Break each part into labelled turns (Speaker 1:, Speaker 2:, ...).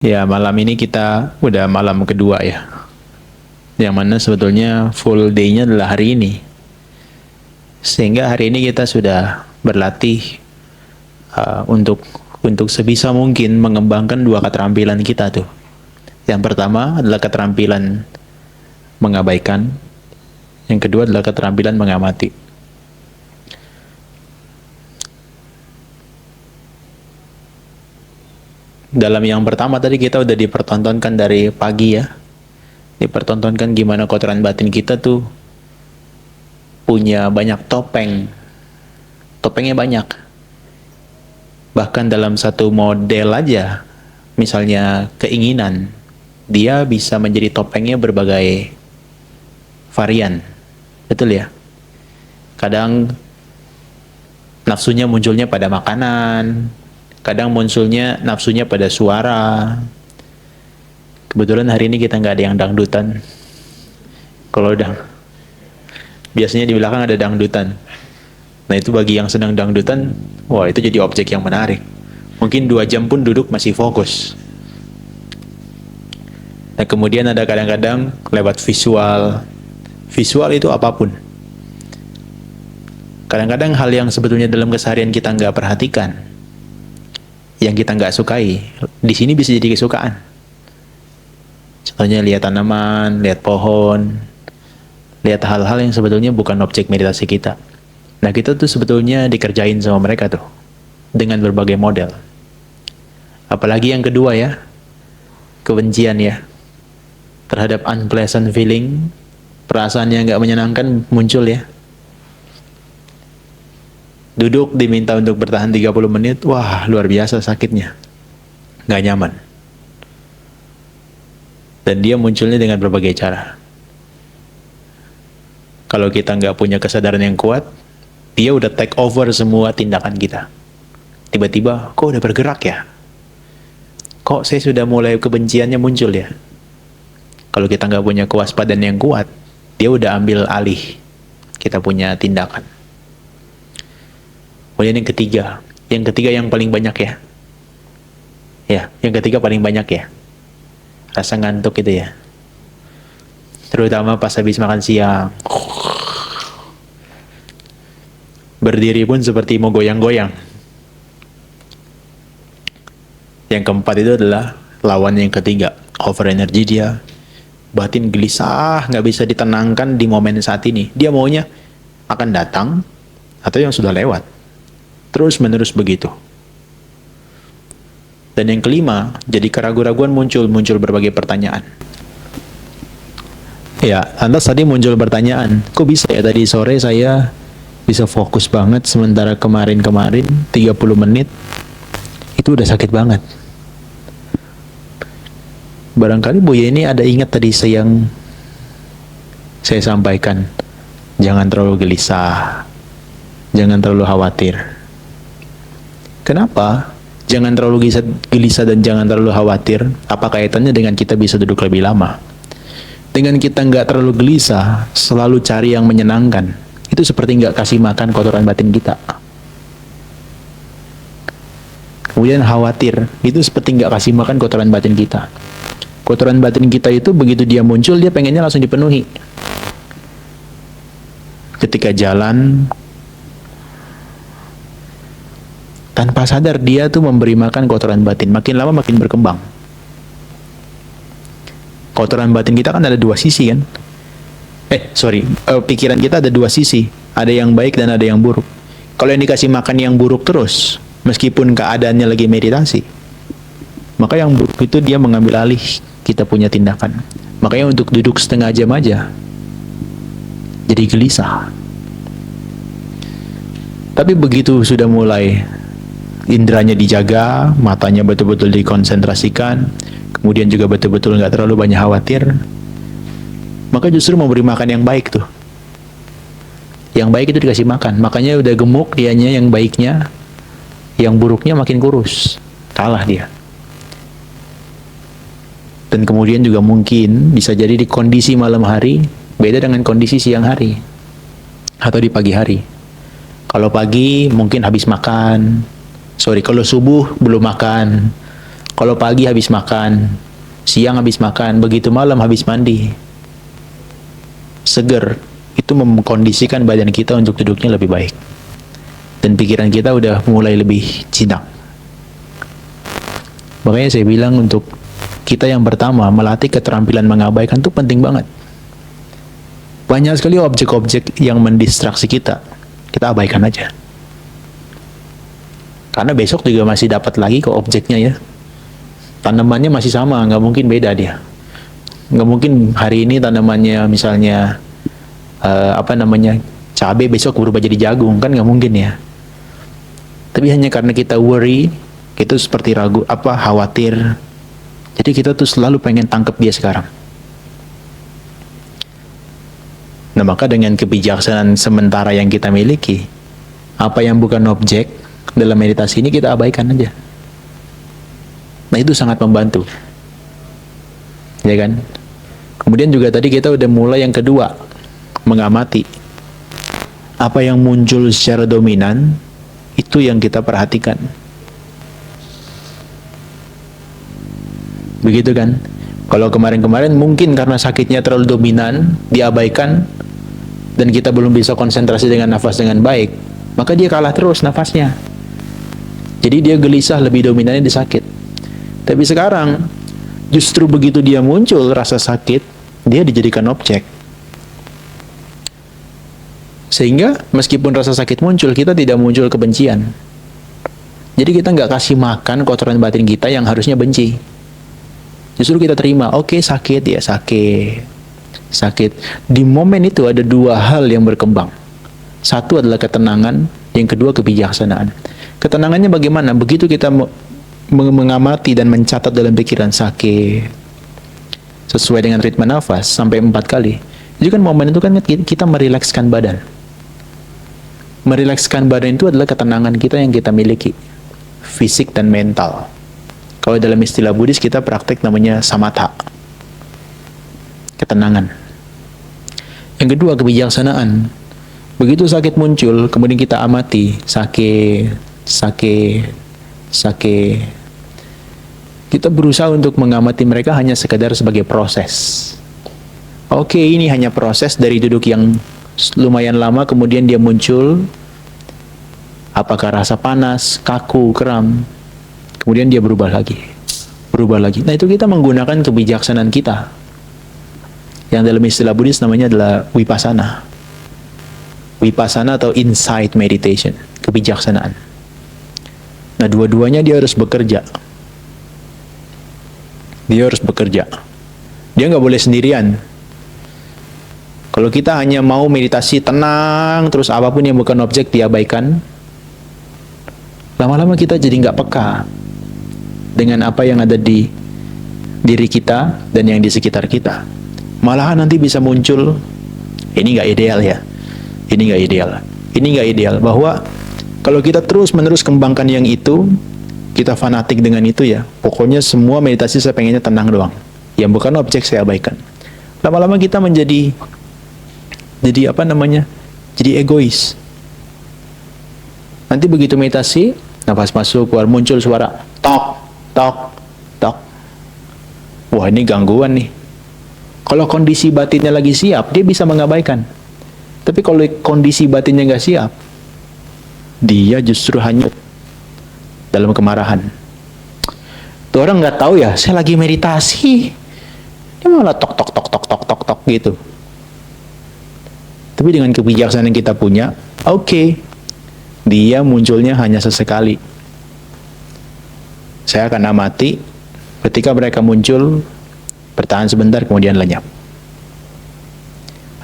Speaker 1: Ya, malam ini kita udah malam kedua ya. Yang mana sebetulnya full day-nya adalah hari ini. Sehingga hari ini kita sudah berlatih untuk sebisa mungkin mengembangkan dua keterampilan kita tuh. Yang pertama adalah keterampilan mengabaikan. Yang kedua adalah keterampilan mengamati. Dalam yang pertama tadi kita udah dipertontonkan dari pagi ya. Dipertontonkan gimana kotoran batin kita tuh punya banyak topeng. Topengnya banyak. Bahkan dalam satu model aja, misalnya keinginan, dia bisa menjadi topengnya berbagai varian. Betul ya? Kadang nafsunya munculnya pada makanan, kadang munculnya nafsunya pada suara. Kebetulan hari ini kita nggak ada yang dangdutan. Kalau biasanya di belakang ada dangdutan. Nah itu bagi yang sedang dangdutan, wah itu jadi objek yang menarik. Mungkin 2 jam pun duduk masih fokus. Nah kemudian ada kadang-kadang lewat visual. Visual itu apapun. Kadang-kadang hal yang sebetulnya dalam keseharian kita nggak perhatikan, yang kita nggak sukai, di sini bisa jadi kesukaan. Contohnya lihat tanaman, lihat pohon, lihat hal-hal yang sebetulnya bukan objek meditasi kita. Nah kita tuh sebetulnya dikerjain sama mereka tuh, dengan berbagai model. Apalagi yang kedua ya, kebencian ya, terhadap unpleasant feeling, perasaan yang nggak menyenangkan muncul ya. Duduk diminta untuk bertahan 30 menit, wah luar biasa sakitnya, nggak nyaman. Dan dia munculnya dengan berbagai cara. Kalau kita nggak punya kesadaran yang kuat, dia udah take over semua tindakan kita. Tiba-tiba, kok udah bergerak ya? Kok saya sudah mulai kebenciannya muncul ya? Kalau kita nggak punya kewaspadaan yang kuat, dia udah ambil alih kita punya tindakan. Kemudian yang ketiga yang paling banyak ya. Ya, yang ketiga paling banyak ya. Rasa ngantuk itu ya. Terutama pas habis makan siang. Berdiri pun seperti mau goyang-goyang. Yang keempat itu adalah lawan yang ketiga, over energy dia. Batin gelisah, nggak bisa ditenangkan di momen saat ini. Dia maunya akan datang atau yang sudah lewat. Terus menerus begitu. Dan yang kelima, jadi keraguan-raguan muncul berbagai pertanyaan. Ya, lantas tadi muncul pertanyaan, kok bisa ya tadi sore saya bisa fokus banget, sementara kemarin-kemarin 30 menit itu udah sakit banget. Barangkali Buya ini ada ingat tadi yang saya sampaikan, jangan terlalu gelisah, jangan terlalu khawatir. Kenapa? Jangan terlalu gelisah dan jangan terlalu khawatir. Apa kaitannya dengan kita bisa duduk lebih lama? Dengan kita nggak terlalu gelisah, selalu cari yang menyenangkan, itu seperti nggak kasih makan kotoran batin kita. Kemudian khawatir, itu seperti nggak kasih makan kotoran batin kita. Kotoran batin kita itu begitu dia muncul, dia pengennya langsung dipenuhi. Ketika jalan, tanpa sadar dia tuh memberi makan kotoran batin, makin lama makin berkembang. Kotoran batin kita kan ada 2 sisi kan? Pikiran kita ada 2 sisi, ada yang baik dan ada yang buruk. Kalau yang dikasih makan yang buruk terus, meskipun keadaannya lagi meditasi, maka yang buruk itu dia mengambil alih kita punya tindakan. Makanya untuk duduk setengah jam aja jadi gelisah. Tapi begitu sudah mulai indranya dijaga, matanya betul-betul dikonsentrasikan, kemudian juga betul-betul nggak terlalu banyak khawatir, maka justru memberi makan yang baik tuh. Yang baik itu dikasih makan, makanya udah gemuk dianya yang baiknya, yang buruknya makin kurus, kalah dia. Dan kemudian juga mungkin bisa jadi di kondisi malam hari beda dengan kondisi siang hari atau di pagi hari. Kalau pagi mungkin habis makan, kalau subuh belum makan, Kalau pagi habis makan, siang habis makan, begitu malam habis mandi, seger, itu mengkondisikan badan kita untuk duduknya lebih baik. Dan pikiran kita udah mulai lebih jinak. Makanya saya bilang untuk kita yang pertama, melatih keterampilan mengabaikan itu penting banget. Banyak sekali objek-objek yang mendistraksi kita abaikan aja. Karena besok juga masih dapat lagi kok objeknya ya. Tanamannya masih sama, nggak mungkin beda dia. Nggak mungkin hari ini tanamannya misalnya cabai, besok berubah jadi jagung, kan nggak mungkin ya. Tapi hanya karena kita worry, itu seperti khawatir. Jadi kita tuh selalu pengen tangkap dia sekarang. Nah, maka dengan kebijaksanaan sementara yang kita miliki, apa yang bukan objek dalam meditasi ini kita abaikan aja. Nah, itu sangat membantu. Ya kan? Kemudian juga tadi kita udah mulai yang kedua, mengamati. Apa yang muncul secara dominan, itu yang kita perhatikan. Begitu kan? Kalau kemarin-kemarin mungkin karena sakitnya terlalu dominan, diabaikan, dan kita belum bisa konsentrasi dengan nafas dengan baik, maka dia kalah terus nafasnya. Jadi dia gelisah, lebih dominannya di sakit. Tapi sekarang, justru begitu dia muncul rasa sakit, dia dijadikan objek. Sehingga meskipun rasa sakit muncul, kita tidak muncul kebencian. Jadi kita nggak kasih makan kotoran batin kita yang harusnya benci. Justru kita terima, oke, sakit ya sakit. Sakit. Di momen itu ada dua hal yang berkembang. Satu adalah ketenangan, yang kedua kebijaksanaan. Ketenangannya bagaimana? Begitu kita mengamati dan mencatat dalam pikiran sakit sesuai dengan ritme nafas sampai 4 kali. Jadi kan momen itu kan kita merilekskan badan. Merilekskan badan itu adalah ketenangan kita yang kita miliki, fisik dan mental. Kalau dalam istilah Buddhis kita praktek namanya samatha, ketenangan. Yang kedua kebijaksanaan. Begitu sakit muncul, kemudian kita amati sakit. Kita berusaha untuk mengamati mereka hanya sekedar sebagai proses. Oke, ini hanya proses dari duduk yang lumayan lama, kemudian dia muncul. Apakah rasa panas, kaku, kram, kemudian dia berubah lagi. Nah, itu kita menggunakan kebijaksanaan kita. Yang dalam istilah Buddhis namanya adalah vipassana. Vipassana atau insight meditation, kebijaksanaan. Nah, dua-duanya dia harus bekerja. Dia nggak boleh sendirian. Kalau kita hanya mau meditasi tenang, terus apapun yang bukan objek diabaikan, lama-lama kita jadi nggak peka dengan apa yang ada di diri kita dan yang di sekitar kita. Malahan nanti bisa muncul, ini nggak ideal ya, ini nggak ideal, bahwa kalau kita terus-menerus kembangkan yang itu, kita fanatik dengan itu ya, pokoknya semua meditasi saya pengennya tenang doang, yang bukan objek saya abaikan. Lama-lama kita menjadi jadi egois. Nanti begitu meditasi, nafas masuk keluar, muncul suara tok tok tok. Wah, ini gangguan nih. Kalau kondisi batinnya lagi siap, dia bisa mengabaikan. Tapi kalau kondisi batinnya nggak siap, dia justru hanyut dalam kemarahan. Tuh orang nggak tahu ya, saya lagi meditasi, dia malah tok tok tok tok tok tok tok gitu. Tapi dengan kebijaksanaan yang kita punya, oke, dia munculnya hanya sesekali. Saya akan amati, ketika mereka muncul, bertahan sebentar, kemudian lenyap.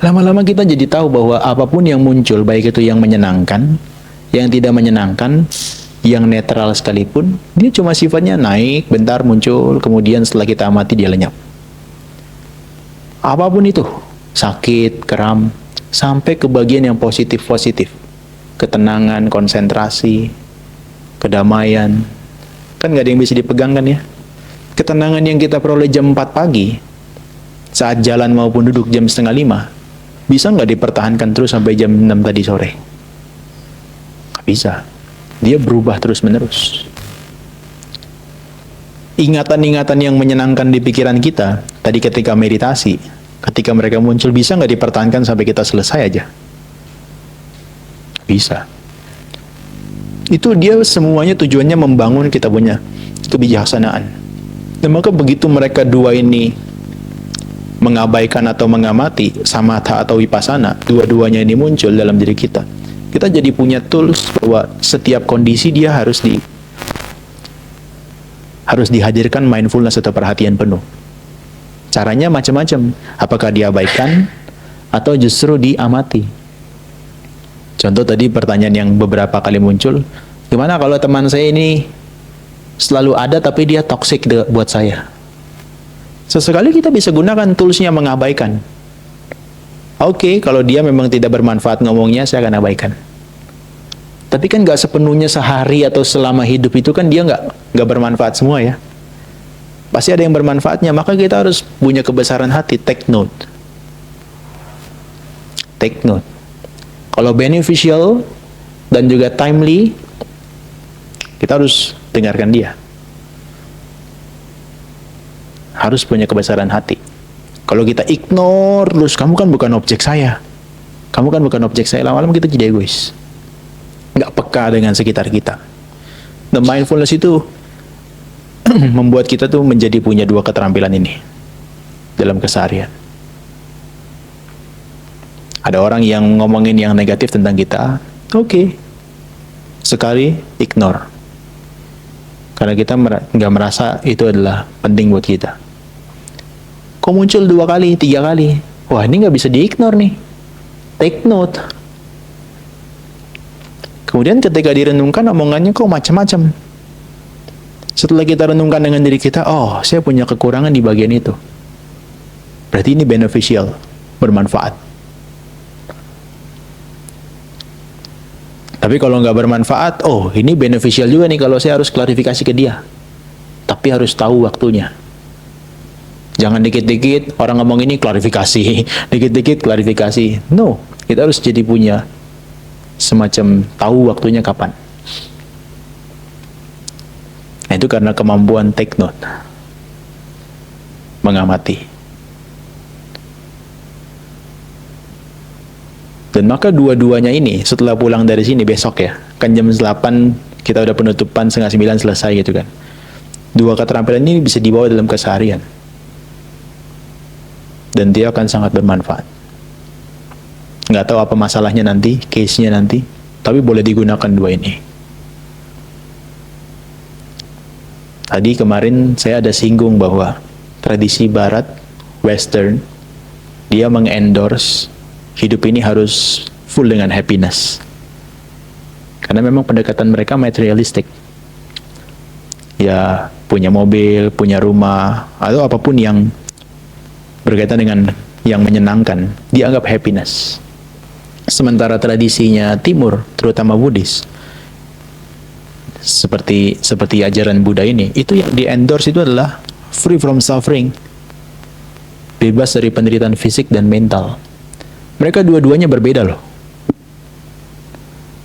Speaker 1: Lama-lama kita jadi tahu bahwa apapun yang muncul, baik itu yang menyenangkan, yang tidak menyenangkan, yang netral sekalipun, dia cuma sifatnya naik, bentar muncul, kemudian setelah kita amati dia lenyap. Apapun itu, sakit, kram, sampai ke bagian yang positif-positif. Ketenangan, konsentrasi, kedamaian. Kan nggak ada yang bisa dipegang kan ya? Ketenangan yang kita peroleh jam 4 pagi, saat jalan maupun duduk jam 4:30, bisa nggak dipertahankan terus sampai jam 6 tadi sore? Nggak bisa. Dia berubah terus-menerus. ingatan-ingatan yang menyenangkan di pikiran kita, tadi ketika meditasi, ketika mereka muncul, bisa nggak dipertahankan sampai kita selesai aja? Bisa. Itu dia semuanya tujuannya membangun kita punya kebijaksanaan. Dan maka begitu mereka dua ini mengabaikan atau mengamati, samatha atau vipassana, dua-duanya ini muncul dalam diri kita, kita jadi punya tools bahwa setiap kondisi dia harus dihadirkan mindfulness atau perhatian penuh. Caranya macam-macam. Apakah diabaikan atau justru diamati? Contoh tadi pertanyaan yang beberapa kali muncul, gimana kalau teman saya ini selalu ada tapi dia toksik buat saya? Sesekali kita bisa gunakan toolsnya mengabaikan. Oke, kalau dia memang tidak bermanfaat ngomongnya, saya akan abaikan. Tapi kan nggak sepenuhnya sehari atau selama hidup itu kan dia nggak bermanfaat semua ya. Pasti ada yang bermanfaatnya, maka kita harus punya kebesaran hati, take note. Take note. Kalau beneficial dan juga timely, kita harus dengarkan dia. Harus punya kebesaran hati. Kalau kita ignore terus, kamu kan bukan objek saya. Kamu kan bukan objek saya, lama-lama kita jadi egois. Nggak peka dengan sekitar kita. The mindfulness itu membuat kita tuh menjadi punya dua keterampilan ini dalam keseharian. Ada orang yang ngomongin yang negatif tentang kita, oke. Sekali ignore. Karena kita nggak merasa itu adalah penting buat kita. Kok muncul 2 kali, 3 kali? Wah, ini nggak bisa di-ignore nih. Take note. Kemudian ketika direnungkan, omongannya kok macam-macam. Setelah kita renungkan dengan diri kita, oh, saya punya kekurangan di bagian itu. Berarti ini beneficial, bermanfaat. Tapi kalau nggak bermanfaat, oh, ini beneficial juga nih kalau saya harus klarifikasi ke dia. Tapi harus tahu waktunya. Jangan dikit-dikit orang ngomong ini klarifikasi, dikit-dikit klarifikasi. No, kita harus jadi punya semacam tahu waktunya kapan. Nah, itu karena kemampuan take note, mengamati. Dan maka dua-duanya ini setelah pulang dari sini besok ya, kan jam 8 kita udah penutupan, 8:30 selesai gitu kan. Dua keterampilan ini bisa dibawa dalam keseharian. Dan dia akan sangat bermanfaat. Nggak tahu apa masalahnya nanti, case-nya nanti, tapi boleh digunakan dua ini. Tadi kemarin saya ada singgung bahwa tradisi barat, western, dia mengendorse hidup ini harus full dengan happiness. Karena memang pendekatan mereka materialistik. Ya, punya mobil, punya rumah, atau apapun yang berkaitan dengan yang menyenangkan, dianggap happiness. Sementara tradisinya timur, terutama Buddhis, seperti ajaran Buddha ini, itu yang di-endorse itu adalah free from suffering. Bebas dari penderitaan fisik dan mental. Mereka dua-duanya berbeda loh.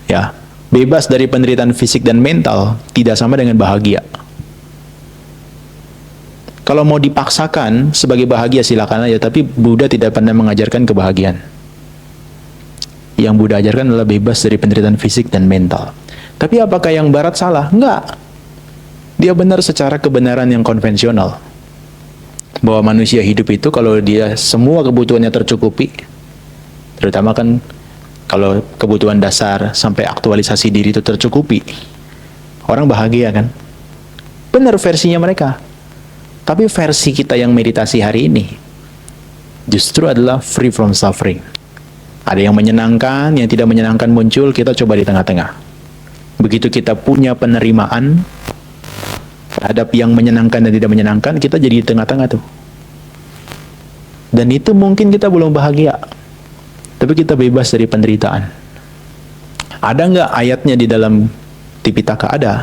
Speaker 1: Ya, bebas dari penderitaan fisik dan mental tidak sama dengan bahagia. Kalau mau dipaksakan sebagai bahagia silakan aja, tapi Buddha tidak pernah mengajarkan kebahagiaan. Yang Buddha ajarkan adalah bebas dari penderitaan fisik dan mental. Tapi apakah yang barat salah? Enggak. Dia benar secara kebenaran yang konvensional. Bahwa manusia hidup itu kalau dia semua kebutuhannya tercukupi, terutama kan kalau kebutuhan dasar sampai aktualisasi diri itu tercukupi, orang bahagia kan? Benar versinya mereka. Tapi versi kita yang meditasi hari ini justru adalah free from suffering. Ada yang menyenangkan, yang tidak menyenangkan muncul, kita coba di tengah-tengah. Begitu kita punya penerimaan terhadap yang menyenangkan dan tidak menyenangkan, kita jadi di tengah-tengah tuh. Dan itu mungkin kita belum bahagia, tapi kita bebas dari penderitaan. Ada nggak ayatnya di dalam Tipitaka? Ada.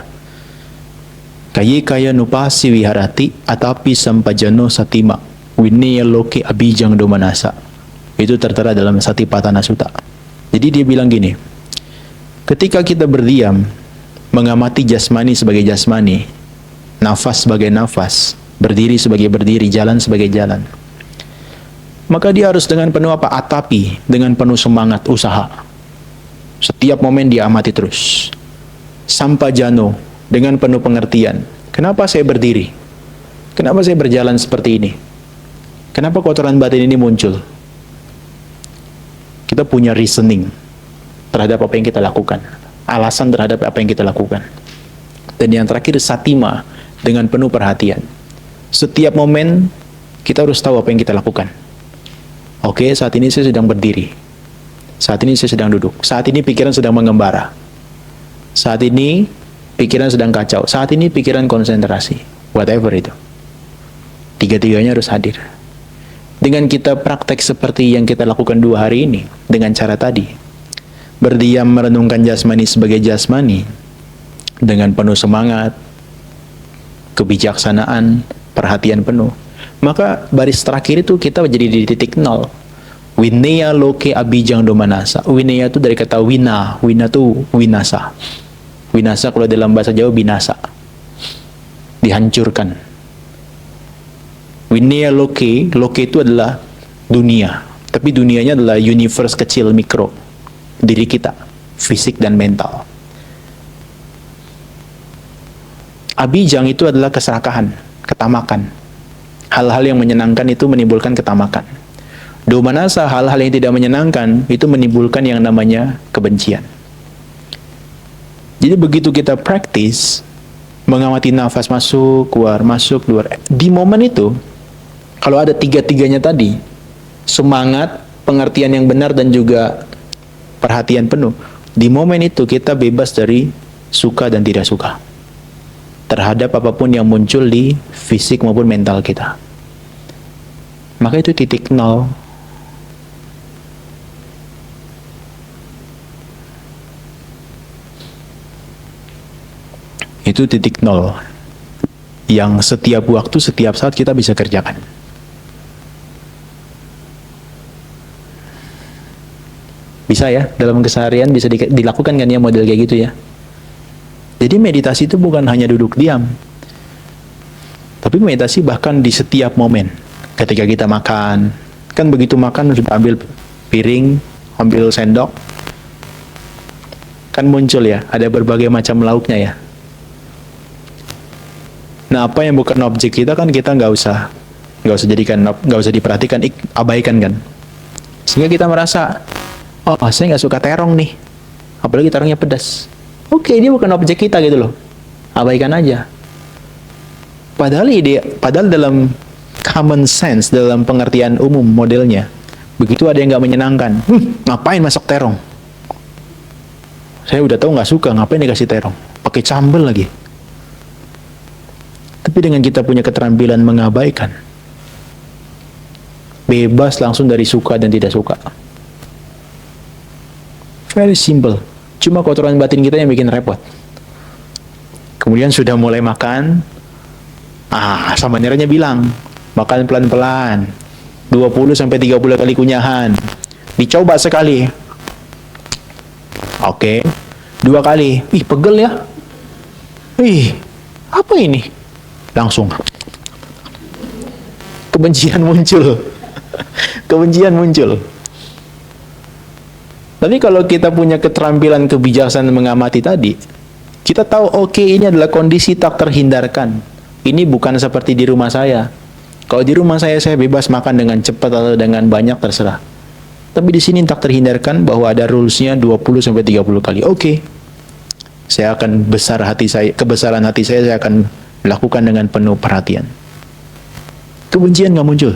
Speaker 1: Kaya nupasi wiharati atapi sampajano satima winaya loke abijang domanasa. Itu tertera dalam Satipatthana Sutta. Jadi dia bilang gini, ketika kita berdiam mengamati jasmani sebagai jasmani, nafas sebagai nafas, berdiri sebagai berdiri, jalan sebagai jalan. Maka dia harus dengan penuh apa? Atapi, dengan penuh semangat usaha. Setiap momen dia amati terus. Sampajano, dengan penuh pengertian. Kenapa saya berdiri? Kenapa saya berjalan seperti ini? Kenapa kotoran batin ini muncul? Kita punya reasoning terhadap apa yang kita lakukan. Alasan terhadap apa yang kita lakukan. Dan yang terakhir, satima, dengan penuh perhatian. Setiap momen, kita harus tahu apa yang kita lakukan. Oke, saat ini saya sedang berdiri. Saat ini saya sedang duduk. Saat ini pikiran sedang mengembara. Saat ini pikiran sedang kacau. Saat ini pikiran konsentrasi. Whatever itu. Tiga-tiganya harus hadir. Dengan kita praktek seperti yang kita lakukan 2 hari ini, dengan cara tadi, berdiam merenungkan jasmani sebagai jasmani, dengan penuh semangat, kebijaksanaan, perhatian penuh, maka baris terakhir itu kita jadi di titik 0. Wineya loke abijang domanasa. Wineya itu dari kata wina. Wina itu winasa. Winasa kalau dalam bahasa Jawa binasa. Dihancurkan. Wineya loke. Loke itu adalah dunia. Tapi dunianya adalah universe kecil mikro. Diri kita. Fisik dan mental. Abijang itu adalah keserakahan. Ketamakan. Hal-hal yang menyenangkan itu menimbulkan ketamakan. Domanasa, hal-hal yang tidak menyenangkan, itu menimbulkan yang namanya kebencian. Jadi begitu kita praktis, mengamati nafas masuk, keluar, di momen itu, kalau ada tiga-tiganya tadi, semangat, pengertian yang benar, dan juga perhatian penuh, di momen itu kita bebas dari suka dan tidak suka terhadap apapun yang muncul di fisik maupun mental kita. Maka itu titik 0. Itu titik 0 yang setiap waktu, setiap saat kita bisa kerjakan. Bisa ya, dalam keseharian bisa dilakukan kan ya model kayak gitu ya. Jadi meditasi itu bukan hanya duduk diam, tapi meditasi bahkan di setiap momen. Ketika kita makan, kan begitu makan sudah ambil piring, ambil sendok, kan muncul ya, ada berbagai macam lauknya ya. Nah, apa yang bukan objek kita kan kita nggak usah jadikan, nggak usah diperhatikan, abaikan kan. Sehingga kita merasa, oh saya nggak suka terong nih, apalagi terongnya pedas. Oke, dia bukan objek kita gitu loh, abaikan aja. Padahal dalam common sense, dalam pengertian umum modelnya, begitu ada yang nggak menyenangkan, ngapain masak terong? Saya udah tahu nggak suka, ngapain dikasih terong? Pakai sambal lagi. Tapi dengan kita punya keterampilan mengabaikan, bebas langsung dari suka dan tidak suka. Very simple. Cuma kotoran batin kita yang bikin repot. Kemudian sudah mulai makan, sama niranya bilang, makan pelan-pelan, 20-30 kali kunyahan. Dicoba sekali. Oke. 2 kali. Ih, pegel ya. Ih, apa ini? Langsung kebencian muncul. Kebencian muncul. Tapi kalau kita punya keterampilan kebijaksanaan mengamati tadi, kita tahu oke, ini adalah kondisi tak terhindarkan. Ini bukan seperti di rumah saya. Kalau di rumah saya bebas makan dengan cepat atau dengan banyak, terserah. Tapi di sini tak terhindarkan bahwa ada rules-nya 20-30 kali. Oke. Saya akan kebesaran hati saya akan lakukan dengan penuh perhatian. Kebencian nggak muncul.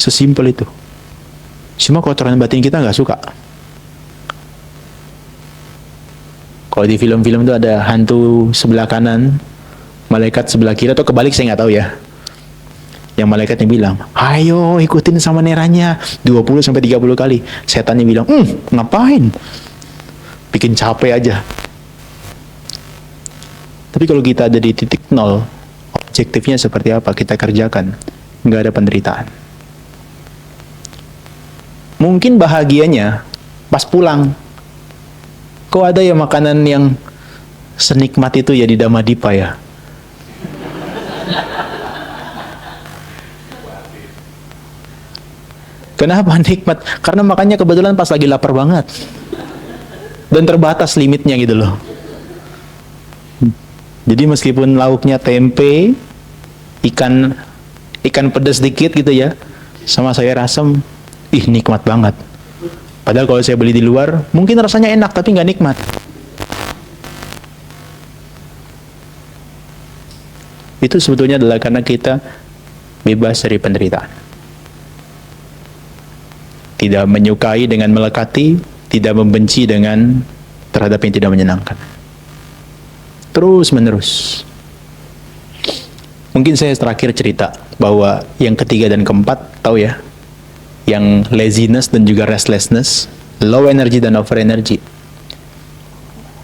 Speaker 1: Sesimpel itu. Cuma kotoran batin kita nggak suka. Kalau di film-film itu ada hantu sebelah kanan, malaikat sebelah kiri, atau kebalik saya nggak tahu ya. Yang malaikatnya bilang, ayo ikutin sama neranya 20-30 kali. Setannya bilang, ngapain? Bikin capek aja. Tapi kalau kita ada di titik 0, objektifnya seperti apa kita kerjakan, nggak ada penderitaan. Mungkin bahagianya pas pulang, kok ada ya makanan yang Senikmat itu ya di Dhamadipa ya. Kenapa nikmat? Karena makanya kebetulan pas lagi lapar banget. Dan terbatas limitnya gitu loh. Jadi meskipun lauknya tempe, ikan pedas dikit gitu ya, sama sayur asem, nikmat banget. Padahal kalau saya beli di luar, mungkin rasanya enak tapi nggak nikmat. Itu sebetulnya adalah karena kita bebas dari penderitaan. Tidak menyukai dengan melekati, tidak membenci dengan terhadap yang tidak menyenangkan. Terus menerus. Mungkin saya terakhir cerita bahwa yang ketiga dan keempat, tahu ya, yang laziness dan juga restlessness, low energy dan over energy.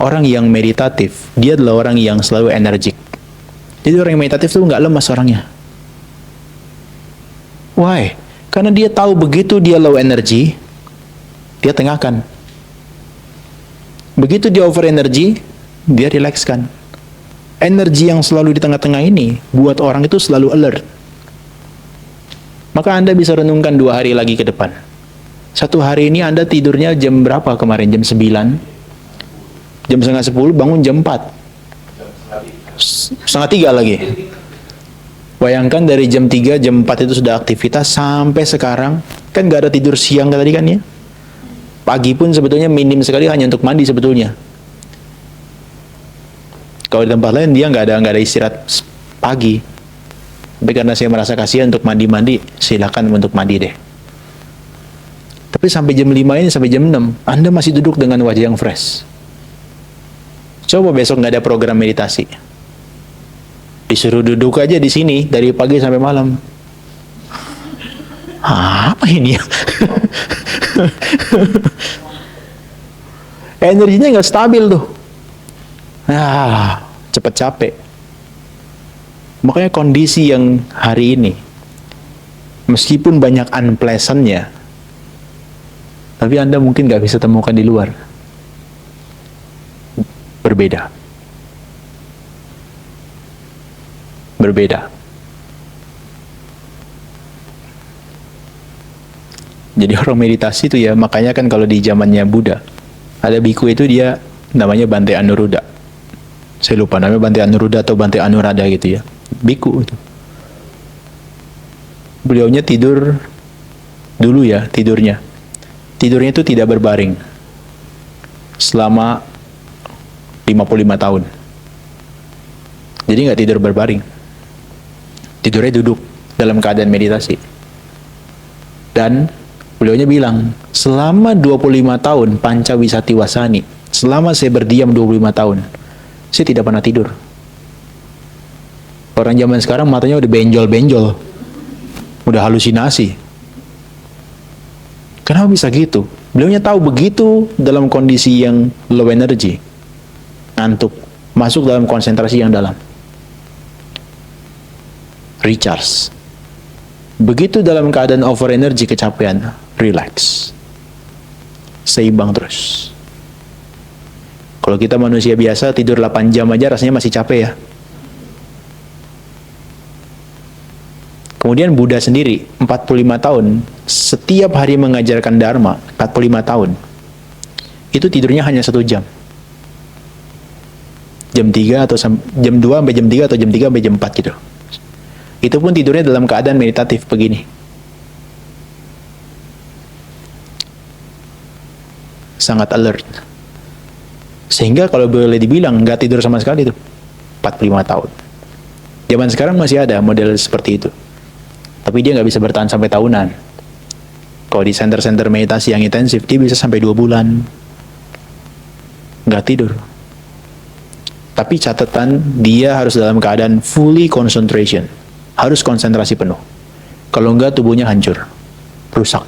Speaker 1: Orang yang meditatif, dia adalah orang yang selalu energik. Jadi orang yang meditatif tuh nggak lemas orangnya. Why? Karena dia tahu begitu dia low energy, dia tengahkan. Begitu dia over energy, dia relaxkan. Energi yang selalu di tengah-tengah ini buat orang itu selalu alert. Maka Anda bisa renungkan 2 hari lagi ke depan. Satu hari ini Anda tidurnya jam berapa kemarin? Jam 9? Jam setengah 10, bangun jam 4. Setengah 3 lagi. Bayangkan dari jam 3, jam 4 itu sudah aktivitas sampai sekarang. Kan gak ada tidur siang tadi kan ya? Pagi pun sebetulnya minim sekali hanya untuk mandi sebetulnya. Kalau di tempat lain dia nggak ada istirahat pagi. Tapi karena saya merasa kasihan untuk mandi-mandi, silakan untuk mandi deh. Tapi sampai jam 5 ini, sampai jam 6, Anda masih duduk dengan wajah yang fresh. Coba besok nggak ada program meditasi. Disuruh duduk aja di sini, dari pagi sampai malam. Apa ini ya? Energinya nggak stabil tuh. Cepet capek. Makanya kondisi yang hari ini, meskipun banyak unpleasant-nya, tapi Anda mungkin gak bisa temukan di luar. Berbeda. Jadi orang meditasi itu ya, makanya kan kalau di zamannya Buddha, ada biku itu dia namanya Bante Anuruddha. Saya lupa namanya Bante Anuruddha atau Bante Anurada gitu ya. Biku itu. Beliaunya tidur dulu ya, tidurnya itu tidak berbaring selama 55 tahun. Jadi nggak tidur berbaring. Tidurnya duduk dalam keadaan meditasi. Dan beliaunya bilang, selama 25 tahun Pancawisati Wasani, selama saya berdiam 25 tahun, saya tidak pernah tidur. Orang zaman sekarang matanya udah benjol-benjol, udah halusinasi. Kenapa bisa gitu? Beliaunya tahu begitu dalam kondisi yang low energy, ngantuk, masuk dalam konsentrasi yang dalam, recharge. Begitu dalam keadaan over energy, kecapean, relax, seimbang terus. Kalau kita manusia biasa tidur 8 jam aja rasanya masih capek ya. Kemudian Buddha sendiri 45 tahun setiap hari mengajarkan Dharma, 45 tahun. Itu tidurnya hanya 1 jam. Jam 3 atau jam 2 sampai jam 3 atau jam 3 sampai jam 4 gitu. Itu pun tidurnya dalam keadaan meditatif begini. Sangat alert. Sehingga kalau boleh dibilang nggak tidur sama sekali tuh 45 tahun. Zaman sekarang masih ada model seperti itu. Tapi dia nggak bisa bertahan sampai tahunan. Kalau di center-center meditasi yang intensif, dia bisa sampai 2 bulan. Nggak tidur. Tapi catatan, dia harus dalam keadaan fully concentration. Harus konsentrasi penuh. Kalau enggak, tubuhnya hancur. Rusak.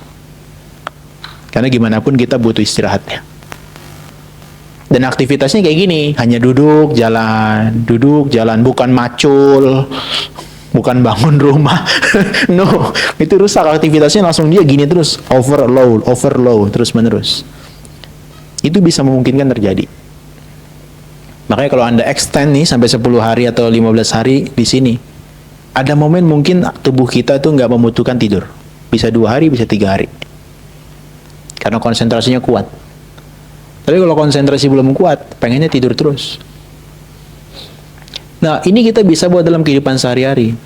Speaker 1: Karena gimana pun kita butuh istirahatnya. Dan aktivitasnya kayak gini, hanya duduk, jalan, bukan macul, bukan bangun rumah. No, itu rusak aktivitasnya, langsung dia gini terus, overload, terus menerus. Itu bisa memungkinkan terjadi. Makanya kalau Anda extend nih sampai 10 hari atau 15 hari di sini, ada momen mungkin tubuh kita tuh nggak membutuhkan tidur. Bisa 2 hari, bisa 3 hari. Karena konsentrasinya kuat. Tapi kalau konsentrasi belum kuat, pengennya tidur terus. Nah, ini kita bisa buat dalam kehidupan sehari-hari.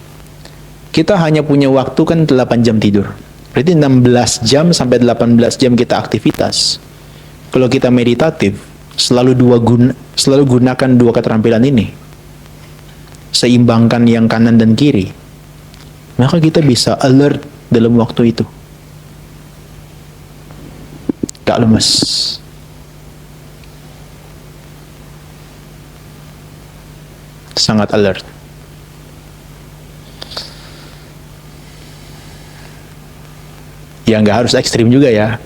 Speaker 1: Kita hanya punya waktu kan 8 jam tidur. Berarti 16 jam sampai 18 jam kita aktivitas. Kalau kita meditatif, selalu gunakan dua keterampilan ini. Seimbangkan yang kanan dan kiri. Maka kita bisa alert dalam waktu itu. Gak lemes. Sangat alert. Ya nggak harus ekstrim juga ya.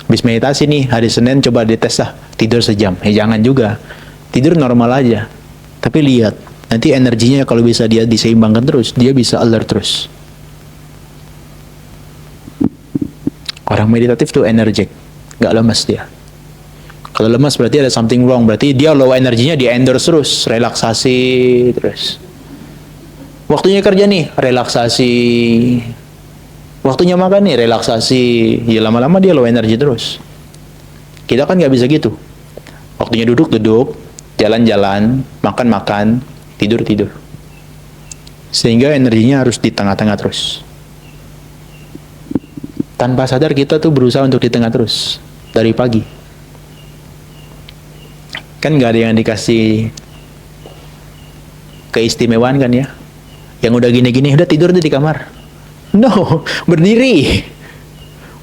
Speaker 1: Habis meditasi nih, hari Senin coba dites lah, tidur sejam. Jangan juga. Tidur normal aja. Tapi lihat, nanti energinya kalau bisa dia diseimbangkan terus, dia bisa alert terus. Orang meditatif tuh energetic, nggak lemas dia. Kalau lemas berarti ada something wrong, berarti dia low energinya di endorse terus, relaksasi terus. Waktunya kerja nih, relaksasi. Waktunya makan nih, relaksasi. Ya lama-lama dia low energy terus. Kita kan nggak bisa gitu. Waktunya duduk-duduk, jalan-jalan, makan-makan, tidur-tidur. Sehingga energinya harus di tengah-tengah terus. Tanpa sadar kita tuh berusaha untuk di tengah terus. Dari pagi. Kan nggak ada yang dikasih keistimewaan kan ya. Yang udah gini-gini, udah tidur deh di kamar. No, berdiri.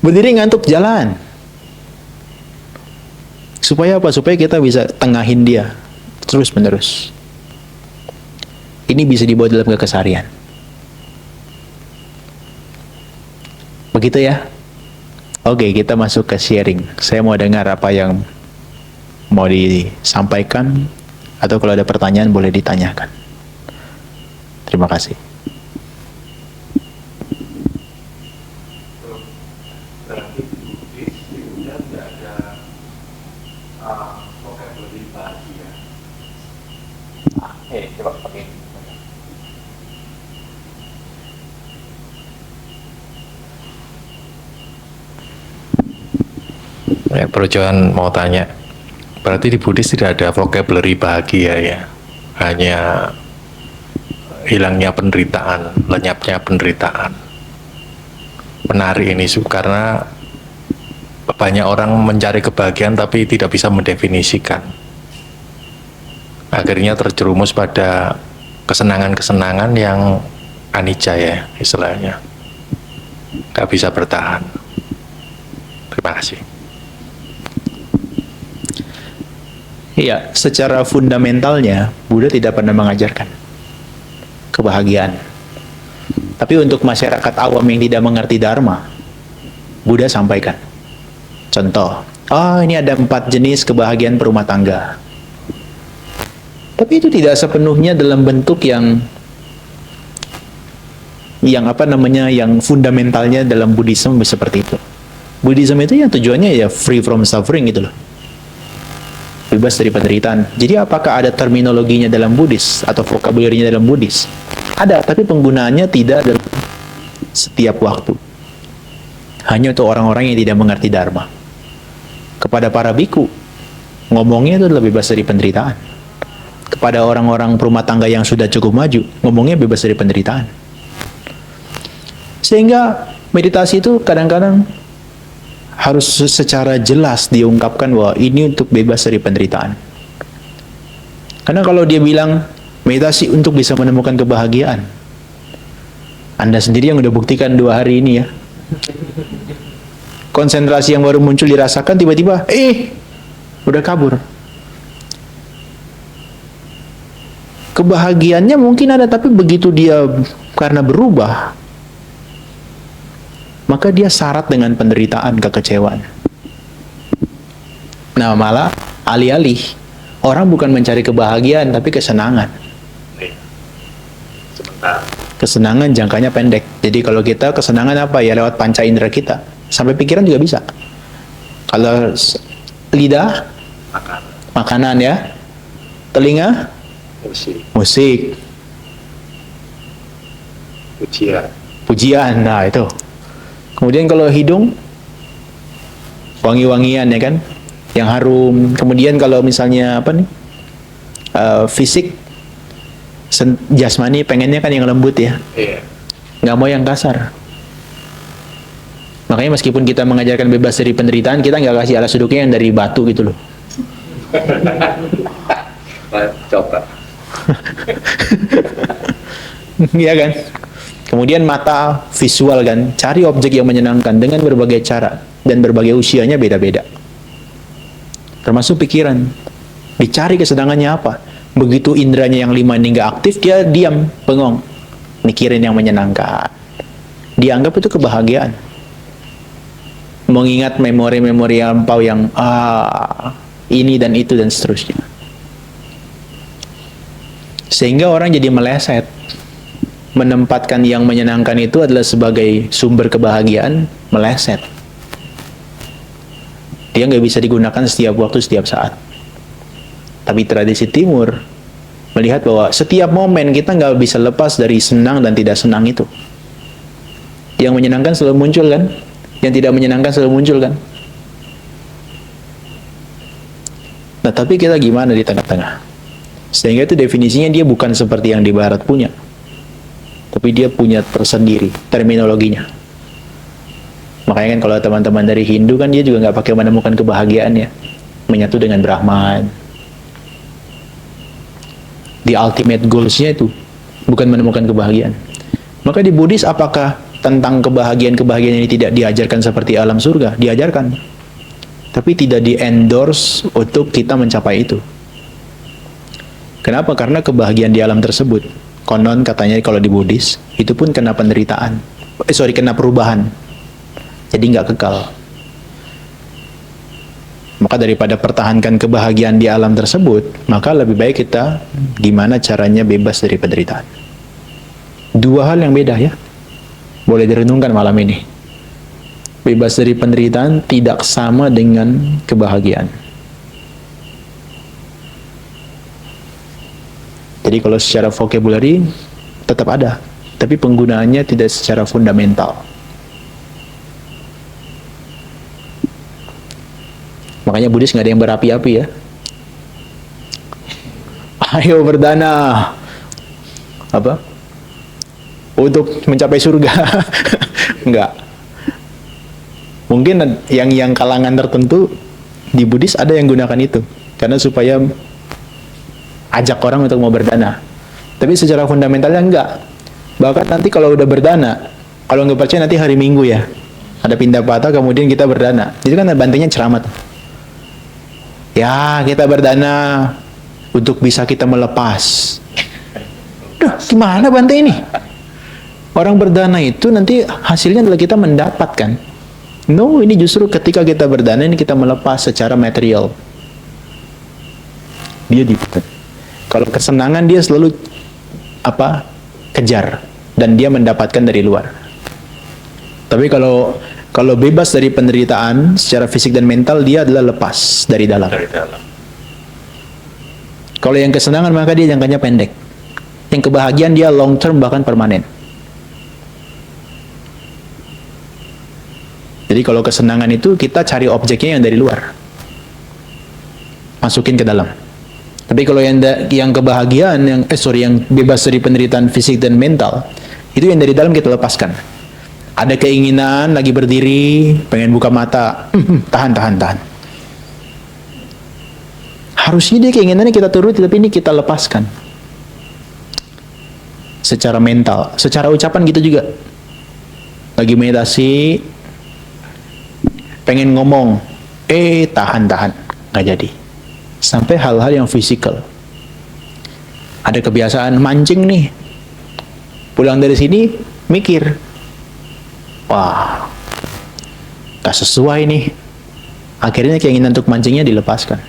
Speaker 1: Berdiri ngantuk jalan. Supaya apa? Supaya kita bisa tengahin dia terus menerus. Ini bisa dibawa dalam keseharian. Begitu ya? Oke, kita masuk ke sharing. Saya mau dengar apa yang mau disampaikan, atau kalau ada pertanyaan boleh ditanyakan. Terima kasih.
Speaker 2: Ya, Bro Johan mau tanya, berarti di Buddhis tidak ada vocabulary bahagia ya, hanya hilangnya penderitaan, lenyapnya penderitaan. Menarik ini karena banyak orang mencari kebahagiaan tapi tidak bisa mendefinisikan. Akhirnya terjerumus pada kesenangan-kesenangan yang anicca ya istilahnya, nggak bisa bertahan. Terima kasih.
Speaker 1: Iya, secara fundamentalnya Buddha tidak pernah mengajarkan kebahagiaan. Tapi untuk masyarakat awam yang tidak mengerti Dharma, Buddha sampaikan. Contoh, ini ada 4 jenis kebahagiaan berumah tangga. Tapi itu tidak sepenuhnya dalam bentuk yang fundamentalnya dalam Buddhism seperti itu. Buddhism itu yang tujuannya ya free from suffering gitu loh. Bebas dari penderitaan. Jadi apakah ada terminologinya dalam Buddhis atau vocabulary-nya dalam Buddhis? Ada, tapi penggunaannya tidak dalam setiap waktu. Hanya untuk orang-orang yang tidak mengerti Dharma. Kepada para biku, ngomongnya itu lebih bebas dari penderitaan. Kepada orang-orang perumah tangga yang sudah cukup maju, ngomongnya bebas dari penderitaan. Sehingga meditasi itu kadang-kadang harus secara jelas diungkapkan bahwa ini untuk bebas dari penderitaan. Karena kalau dia bilang meditasi untuk bisa menemukan kebahagiaan, Anda sendiri yang udah buktikan 2 hari ini ya. Konsentrasi yang baru muncul dirasakan, tiba-tiba udah kabur. Kebahagiaannya mungkin ada, tapi begitu dia karena berubah, maka dia syarat dengan penderitaan, kekecewaan. Nah, malah alih-alih orang bukan mencari kebahagiaan tapi kesenangan. Kesenangan jangkanya pendek. Jadi kalau kita kesenangan apa ya, lewat panca indera kita, sampai pikiran juga bisa. Kalau lidah, makanan ya, Telinga
Speaker 2: musik,
Speaker 1: musik,
Speaker 2: pujian,
Speaker 1: pujian. Nah, itu. Kemudian kalau hidung wangi-wangian ya kan, yang harum. Kemudian kalau misalnya apa nih, fisik, jasmani pengennya kan yang lembut ya,
Speaker 2: iya,
Speaker 1: nggak mau yang kasar. Makanya meskipun kita mengajarkan bebas dari penderitaan, kita nggak kasih alas duduknya yang dari batu gitu loh.
Speaker 2: coba.
Speaker 1: Iya kan? Kemudian mata, visual kan, cari objek yang menyenangkan dengan berbagai cara dan berbagai usianya beda-beda. Termasuk pikiran, dicari kesenangannya apa. Begitu indranya yang 5 ini nggak aktif, dia diam, bengong, mikirin yang menyenangkan. Dianggap itu kebahagiaan. Mengingat memori-memori lampau yang ini dan itu dan seterusnya. Sehingga orang jadi meleset, menempatkan yang menyenangkan itu adalah sebagai sumber kebahagiaan, meleset. Dia nggak bisa digunakan setiap waktu, setiap saat. Tapi tradisi Timur melihat bahwa setiap momen kita nggak bisa lepas dari senang dan tidak senang itu. Yang menyenangkan selalu muncul kan? Yang tidak menyenangkan selalu muncul kan? Nah, tapi kita gimana di tengah-tengah? Sehingga itu definisinya dia bukan seperti yang di Barat punya. Tapi dia punya tersendiri terminologinya. Makanya kan kalau teman-teman dari Hindu kan dia juga nggak pakai menemukan kebahagiaan ya. Menyatu dengan Brahman. The ultimate goals-nya itu bukan menemukan kebahagiaan. Maka di Buddhis apakah tentang kebahagiaan-kebahagiaan ini tidak diajarkan seperti alam surga? Diajarkan. Tapi tidak di-endorse untuk kita mencapai itu. Kenapa? Karena kebahagiaan di alam tersebut, konon katanya kalau di Buddhis, itu pun kena penderitaan. Kena perubahan. Jadi nggak kekal. Maka daripada pertahankan kebahagiaan di alam tersebut, maka lebih baik kita gimana caranya bebas dari penderitaan. Dua hal yang beda ya. Boleh direnungkan malam ini. Bebas dari penderitaan tidak sama dengan kebahagiaan. Jadi kalau secara vocabulary tetap ada, tapi penggunaannya tidak secara fundamental. Makanya Buddhis nggak ada yang berapi-api ya. Ayo berdana. Apa? Untuk mencapai surga. Enggak. Mungkin yang kalangan tertentu di Buddhis ada yang gunakan itu. Karena supaya ajak orang untuk mau berdana. Tapi secara fundamentalnya enggak. Bahkan nanti kalau udah berdana, kalau nggak percaya nanti hari Minggu ya, ada pindah patah kemudian kita berdana. Itu kan bantainya ceramah. Ya, kita berdana untuk bisa kita melepas. Duh, gimana bantai ini? Orang berdana itu nanti hasilnya adalah kita mendapatkan. No, ini justru ketika kita berdana ini kita melepas secara material. Dia dibuat. Kalau kesenangan dia selalu kejar dan dia mendapatkan dari luar. Tapi kalau bebas dari penderitaan secara fisik dan mental, dia adalah lepas dari dalam. Kalau yang kesenangan maka dia jangkanya pendek. Yang kebahagiaan dia long term bahkan permanen. Jadi kalau kesenangan itu kita cari objeknya yang dari luar, masukin ke dalam. Tapi kalau yang kebahagiaan, yang bebas dari penderitaan fisik dan mental, itu yang dari dalam kita lepaskan. Ada keinginan lagi berdiri, pengen buka mata, tahan. Harusnya dia keinginannya kita turuti, tapi ini kita lepaskan. Secara mental, secara ucapan gitu juga. Lagi meditasi, pengen ngomong, tahan, nggak jadi. Sampai hal-hal yang fisikal. Ada kebiasaan mancing nih, pulang dari sini mikir, wah, gak sesuai nih. Akhirnya keinginan untuk mancingnya dilepaskan.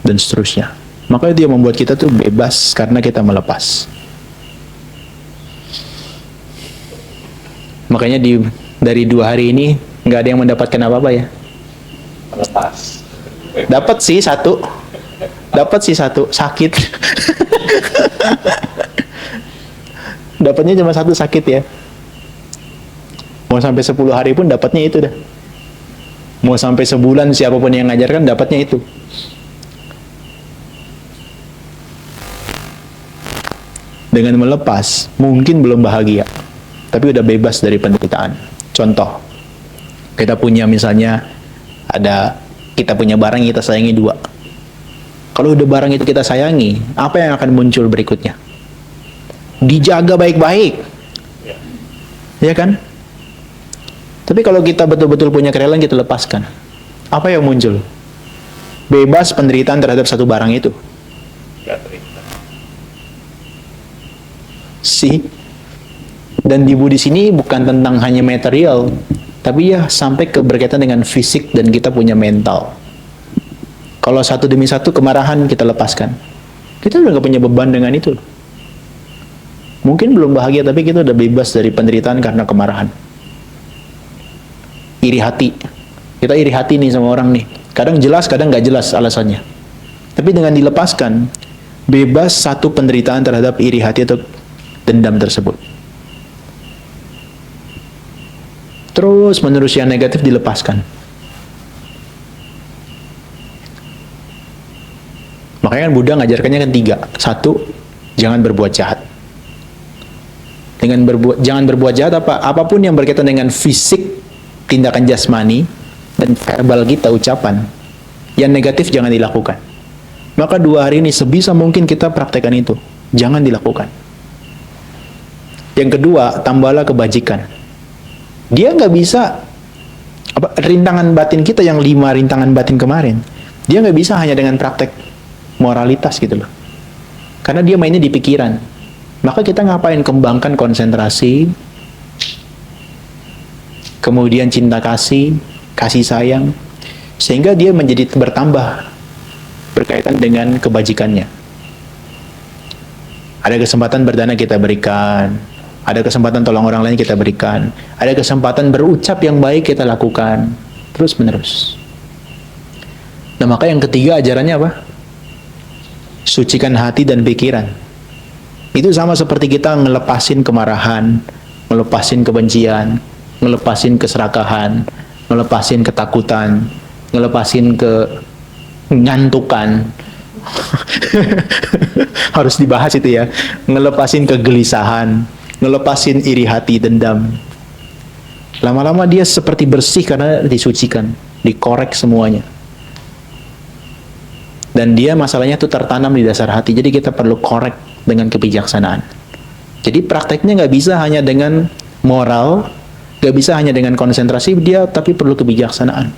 Speaker 1: Dan seterusnya. Maka itu yang membuat kita tuh bebas karena kita melepas. Makanya dari 2 hari ini nggak ada yang mendapatkan apa-apa ya.
Speaker 2: Melepas.
Speaker 1: Dapat sih 1, Dapat sih satu, sakit. Dapatnya cuma satu, sakit ya. Mau sampai 10 hari pun dapatnya itu dah. Mau sampai sebulan siapapun yang ngajarkan dapatnya itu. Dengan melepas, mungkin belum bahagia, tapi udah bebas dari penderitaan. Contoh, kita punya misalnya kita punya barang yang kita sayangi 2. Kalau udah barang itu kita sayangi, apa yang akan muncul berikutnya? Dijaga baik-baik, ya kan? Tapi kalau kita betul-betul punya kerelaan, kita lepaskan, apa yang muncul? Bebas penderitaan terhadap satu barang itu. Dan di Buddhis ini bukan tentang hanya material, tapi ya sampai ke berkaitan dengan fisik dan kita punya mental. Kalau satu demi satu kemarahan kita lepaskan, kita udah gak punya beban dengan itu. Mungkin belum bahagia, tapi kita udah bebas dari penderitaan karena kemarahan. Iri hati, kita iri hati nih sama orang nih, kadang jelas kadang gak jelas alasannya, tapi dengan dilepaskan, bebas satu penderitaan terhadap iri hati atau dendam tersebut. Terus menerus yang negatif dilepaskan. Makanya kan Buddha ngajarkannya kan 3. 1, jangan berbuat jahat. Jangan berbuat jahat apapun yang berkaitan dengan fisik, tindakan jasmani dan verbal kita, ucapan. Yang negatif jangan dilakukan. Maka 2 hari ini sebisa mungkin kita praktekkan itu. Jangan dilakukan. Yang kedua, tambahlah kebajikan. Dia nggak bisa rintangan batin kita yang 5 rintangan batin kemarin. Dia nggak bisa hanya dengan praktek moralitas gitu loh. Karena dia mainnya di pikiran. Maka kita ngapain? Kembangkan konsentrasi, kemudian cinta kasih, kasih sayang, sehingga dia menjadi bertambah berkaitan dengan kebajikannya. Ada kesempatan berdana kita berikan, ada kesempatan tolong orang lain kita berikan, ada kesempatan berucap yang baik kita lakukan, terus menerus. Nah, maka yang ketiga ajarannya apa? Sucikan hati dan pikiran. Itu sama seperti kita ngelepasin kemarahan, ngelepasin kebencian, ngelepasin keserakahan, ngelepasin ketakutan, ngelepasin ngantukan. Harus dibahas itu ya. Ngelepasin kegelisahan, ngelepasin iri hati, dendam. Lama-lama dia seperti bersih karena disucikan, dikorek semuanya. Dan dia masalahnya itu tertanam di dasar hati. Jadi kita perlu korek dengan kebijaksanaan. Jadi prakteknya nggak bisa hanya dengan moral, nggak bisa hanya dengan konsentrasi dia, tapi perlu kebijaksanaan.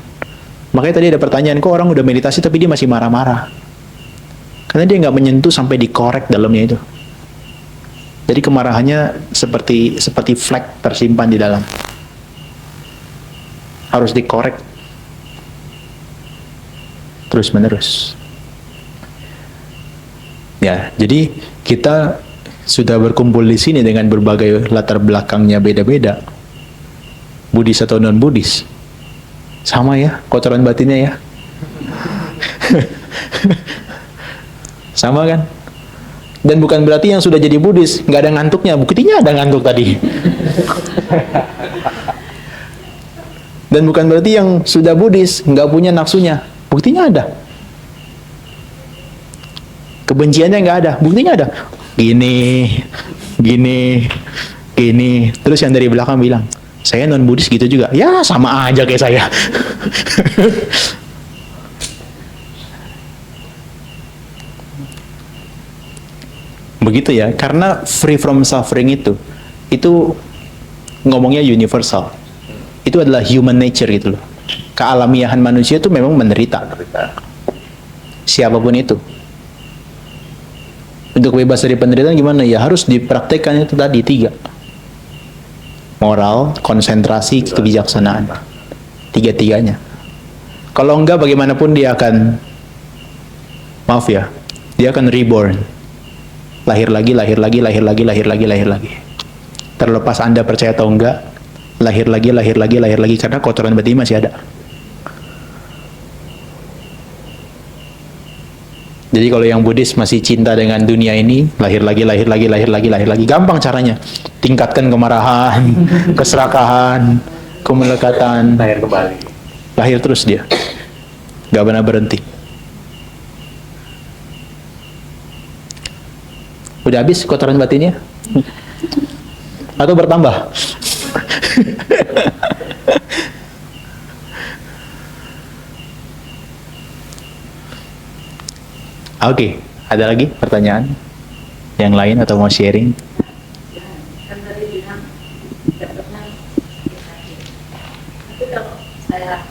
Speaker 1: Makanya tadi ada pertanyaan, kok orang udah meditasi tapi dia masih marah-marah? Karena dia nggak menyentuh sampai dikorek dalamnya itu. Jadi kemarahannya seperti flek tersimpan di dalam. Harus dikorek terus menerus. Ya, jadi kita sudah berkumpul di sini dengan berbagai latar belakangnya beda-beda. Buddhis atau non-Buddhis. Sama ya, kotoran batinnya ya. Sama kan? Dan bukan berarti yang sudah jadi Buddhis nggak ada ngantuknya. Buktinya ada ngantuk tadi. Dan bukan berarti yang sudah Buddhis nggak punya nafsunya. Buktinya ada. Kebenciannya nggak ada. Buktinya ada. Gini. Terus yang dari belakang bilang, saya non Buddhis gitu juga. Ya sama aja kayak saya. Begitu ya, karena free from suffering itu ngomongnya universal. Itu adalah human nature gitu loh. Kealamiahan manusia itu memang menderita. Siapapun itu. Untuk bebas dari penderitaan gimana? Ya harus dipraktekkan itu tadi 3. Moral, konsentrasi, kebijaksanaan. 3-tiganya. Kalau enggak bagaimanapun dia akan, maaf ya, dia akan reborn. Lahir lagi. Terlepas Anda percaya atau enggak, lahir lagi karena kotoran batin masih ada. Jadi kalau yang Buddhis masih cinta dengan dunia ini, lahir lagi, lahir lagi, lahir lagi, lahir lagi. Gampang caranya. Tingkatkan kemarahan, keserakahan, kemelekatan.
Speaker 2: Lahir kembali.
Speaker 1: Lahir terus dia. Gak pernah berhenti. Udah habis kotoran batinnya? Atau bertambah? Oke, ada lagi pertanyaan? Yang lain atau mau sharing?
Speaker 3: Kan tadi bilang tidak pernah sakit hati. Tapi kalau saya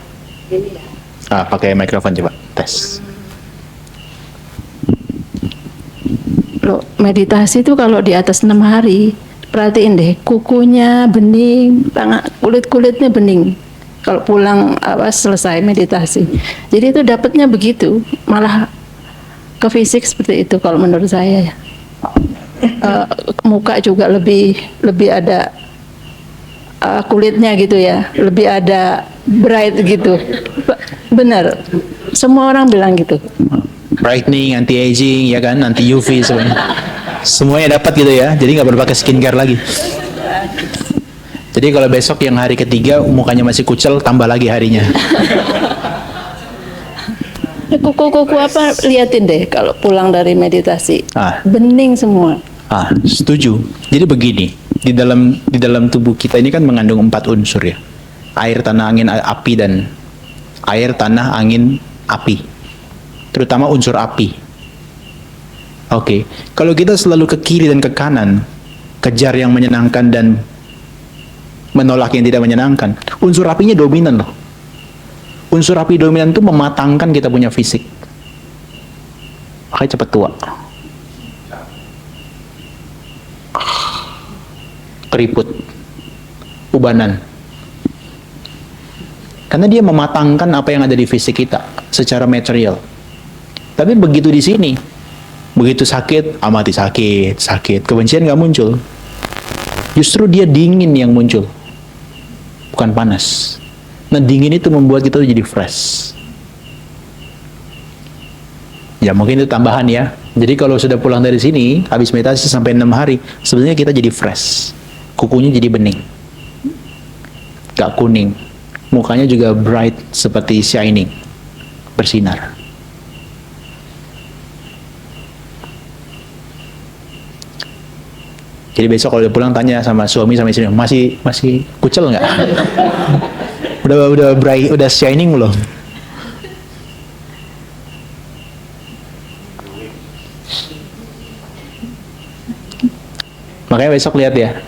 Speaker 3: ini ya,
Speaker 1: Pakai mikrofon coba, tes.
Speaker 3: lo meditasi itu kalau di atas 6 hari, perhatiin deh, kukunya bening, kulit-kulitnya bening. Kalau pulang selesai meditasi, jadi itu dapatnya begitu, malah ke fisik seperti itu kalau menurut saya ya. Muka juga lebih ada kulitnya gitu ya, lebih ada bright gitu. Benar, semua orang bilang gitu.
Speaker 1: Brightening, anti-aging, ya kan, anti UV semuanya. Semuanya dapat gitu ya. Jadi nggak perlu pakai skincare lagi. Jadi kalau besok yang hari ketiga mukanya masih kucel, tambah lagi harinya.
Speaker 3: Kuku-kuku apa, liatin deh kalau pulang dari meditasi. Bening semua.
Speaker 1: Setuju. Jadi begini, di dalam tubuh kita ini kan mengandung 4 unsur ya. Air, tanah, angin, api, dan air, tanah, angin, api. Terutama unsur api. Oke, kalau kita selalu ke kiri dan ke kanan, kejar yang menyenangkan dan menolak yang tidak menyenangkan, unsur apinya dominan loh. Unsur api dominan itu mematangkan kita punya fisik. Makanya cepat tua. Keriput, ubanan. Karena dia mematangkan apa yang ada di fisik kita secara material. Tapi begitu di sini, begitu sakit, amati sakit, kebencian nggak muncul. Justru dia dingin yang muncul, bukan panas. Nah, dingin itu membuat kita jadi fresh. Ya mungkin itu tambahan ya. Jadi kalau sudah pulang dari sini, habis meditasi sampai 6 hari, sebenarnya kita jadi fresh. Kukunya jadi bening, gak kuning. Mukanya juga bright seperti shining, bersinar. Jadi besok kalau udah pulang tanya sama suami sama istri, masih kucel nggak? udah bright, udah shining belum? Makanya besok lihat ya,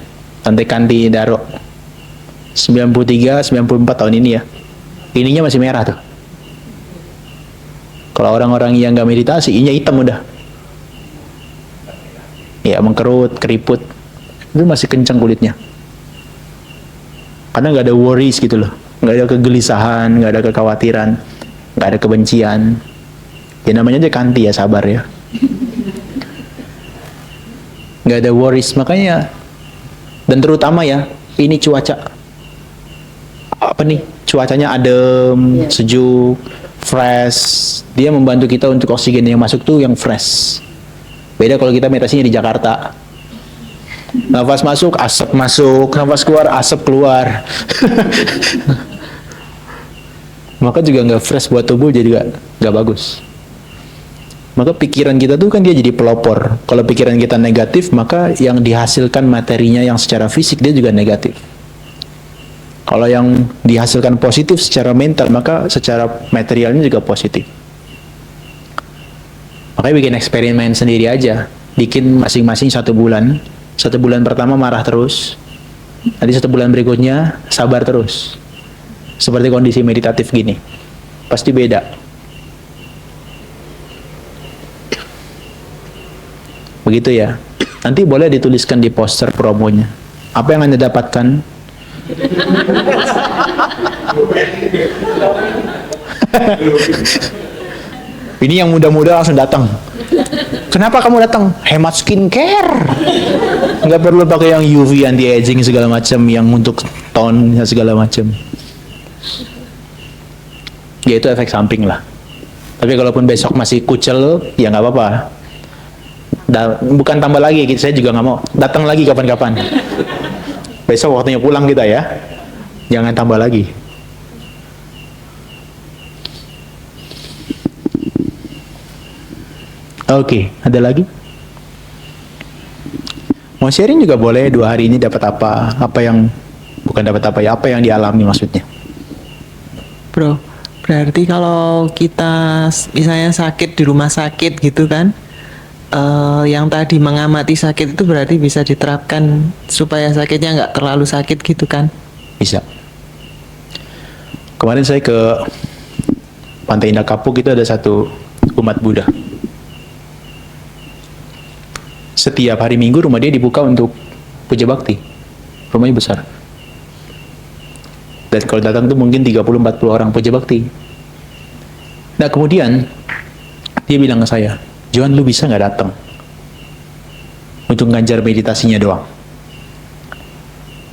Speaker 1: Tante Kandi Daro 93, 94 tahun ini ya, ininya masih merah tuh. Kalau orang-orang yang nggak meditasi, ininya hitam udah. Ya mengkerut, keriput, itu masih kencang kulitnya. Karena nggak ada worries gitu loh, nggak ada kegelisahan, nggak ada kekhawatiran, nggak ada kebencian. Ya namanya aja Kanti ya, sabar ya. Nggak ada worries, makanya. Dan terutama ya, ini cuaca. Apa nih? Cuacanya adem, sejuk, fresh. Dia membantu kita untuk oksigen yang masuk tuh yang fresh. Beda kalau kita meditasinya di Jakarta. Nafas masuk, nafas keluar, asap keluar. Maka juga nggak fresh buat tubuh, jadi nggak bagus. Maka pikiran kita tuh kan dia jadi pelopor. Kalau pikiran kita negatif, maka yang dihasilkan materinya yang secara fisik dia juga negatif. Kalau yang dihasilkan positif secara mental, maka secara materialnya juga positif. Makanya bikin eksperimen sendiri aja. Bikin masing-masing 1 bulan. 1 bulan pertama marah terus. Nanti 1 bulan berikutnya sabar terus. Seperti kondisi meditatif gini. Pasti beda. Begitu ya. Nanti boleh dituliskan di poster promonya. Apa yang Anda dapatkan? Ini yang muda-muda langsung datang. Kenapa kamu datang? Hemat skincare. Nggak perlu pakai yang UV, anti-aging segala macam, yang untuk tone segala macam. Ya itu efek samping lah. Tapi kalaupun besok masih kucel, ya nggak apa-apa. Bukan tambah lagi, saya juga nggak mau. Datang lagi kapan-kapan. Besok waktunya pulang kita ya. Jangan tambah lagi. Oke, ada lagi? Mau sharing juga boleh, 2 hari ini dapat apa? Apa yang, bukan dapat apa ya, apa yang dialami maksudnya?
Speaker 4: Bro, berarti kalau kita misalnya sakit di rumah sakit gitu kan, yang tadi mengamati sakit itu berarti bisa diterapkan supaya sakitnya nggak terlalu sakit gitu kan?
Speaker 1: Bisa. Kemarin saya ke Pantai Indah Kapuk, itu ada satu umat Buddha. Setiap hari Minggu rumah dia dibuka untuk puja bakti. Rumahnya besar. Dan kalau datang tuh mungkin 30-40 orang puja bakti. Nah kemudian dia bilang ke saya, Johan, lu bisa nggak datang untuk ngajar meditasinya doang?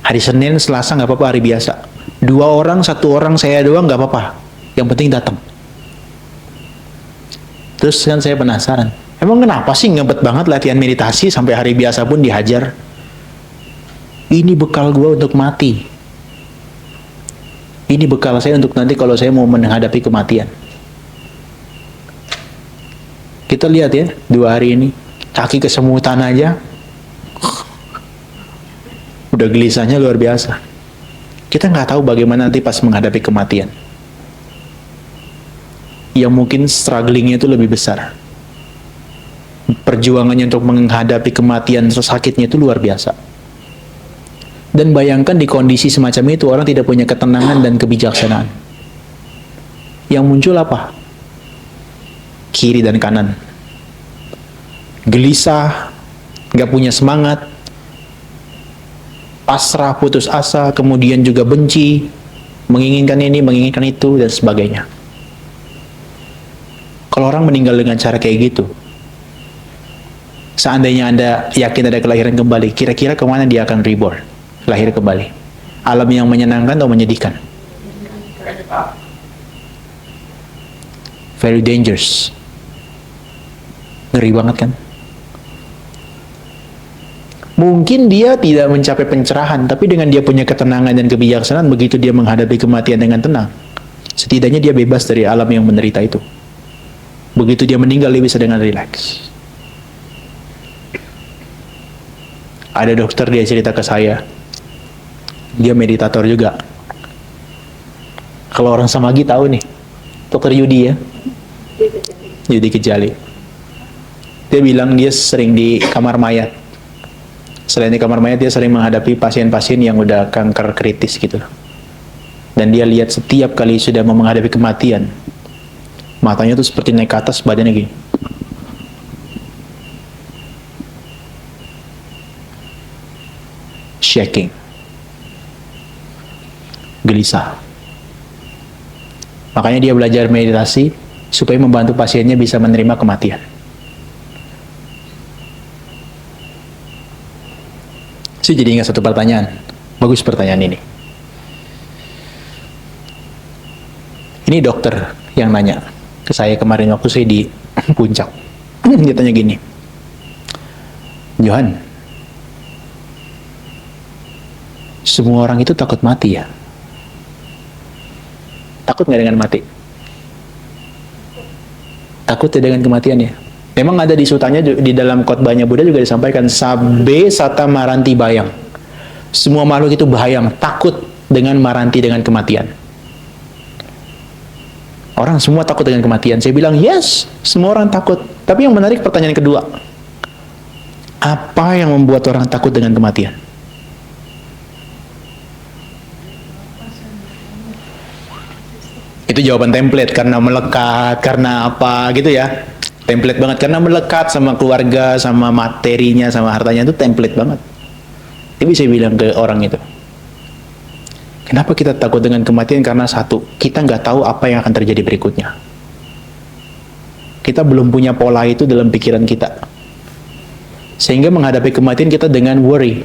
Speaker 1: Hari Senin, Selasa nggak apa-apa, hari biasa. 2 orang, 1 orang, saya doang nggak apa-apa. Yang penting datang. Terus kan saya penasaran, emang kenapa sih ngebet banget latihan meditasi sampai hari biasa pun dihajar? Ini bekal gue untuk mati. Ini bekal saya untuk nanti kalau saya mau menghadapi kematian. Kita lihat ya, 2 hari ini, kaki kesemutan aja, udah gelisahnya luar biasa. Kita nggak tahu bagaimana nanti pas menghadapi kematian. Yang mungkin strugglingnya itu lebih besar. Perjuangannya untuk menghadapi kematian atau sakitnya itu luar biasa. Dan bayangkan di kondisi semacam itu orang tidak punya ketenangan dan kebijaksanaan. Yang muncul apa? Kiri dan kanan. Gelisah, gak punya semangat, pasrah, putus asa, kemudian juga benci, menginginkan ini, menginginkan itu, dan sebagainya. Kalau orang meninggal dengan cara kayak gitu, seandainya Anda yakin ada kelahiran kembali, kira-kira kemana dia akan reborn? Lahir kembali. Alam yang menyenangkan atau menyedihkan? Very dangerous. Ngeri banget kan? Mungkin dia tidak mencapai pencerahan, tapi dengan dia punya ketenangan dan kebijaksanaan, begitu dia menghadapi kematian dengan tenang, setidaknya dia bebas dari alam yang menderita itu. Begitu dia meninggal, dia bisa dengan rileks. Ada dokter, dia cerita ke saya, dia meditator juga. Kalau orang Samagi tahu nih, dokter Yudi ya, Yudi Kejali. Dia bilang dia sering di kamar mayat. Selain di kamar mayat, dia sering menghadapi pasien-pasien yang udah kanker kritis gitu. Dan dia lihat setiap kali sudah mau menghadapi kematian, matanya tuh seperti naik ke atas, badannya gini. Shaking. Gelisah. Makanya dia belajar meditasi supaya membantu pasiennya bisa menerima kematian. Saya jadi ingat satu pertanyaan. Bagus pertanyaan ini. Ini dokter yang nanya ke saya kemarin waktu saya di puncak. Dia tanya gini, Johan, semua orang itu takut mati ya? Takut nggak dengan mati? Takut ya dengan kematian ya? Memang ada di sutanya, di dalam khotbahnya Buddha juga disampaikan, Sabe sata maranti bayang. Semua makhluk itu bahayang, takut dengan maranti, dengan kematian. Orang semua takut dengan kematian. Saya bilang, yes, semua orang takut. Tapi yang menarik pertanyaan kedua, apa yang membuat orang takut dengan kematian? Itu jawaban template, karena melekat, karena apa gitu ya. Template banget, karena melekat sama keluarga, sama materinya, sama hartanya, itu template banget. Tapi saya bilang ke orang itu, kenapa kita takut dengan kematian? Karena satu, kita nggak tahu apa yang akan terjadi berikutnya. Kita belum punya pola itu dalam pikiran kita. Sehingga menghadapi kematian kita dengan worry,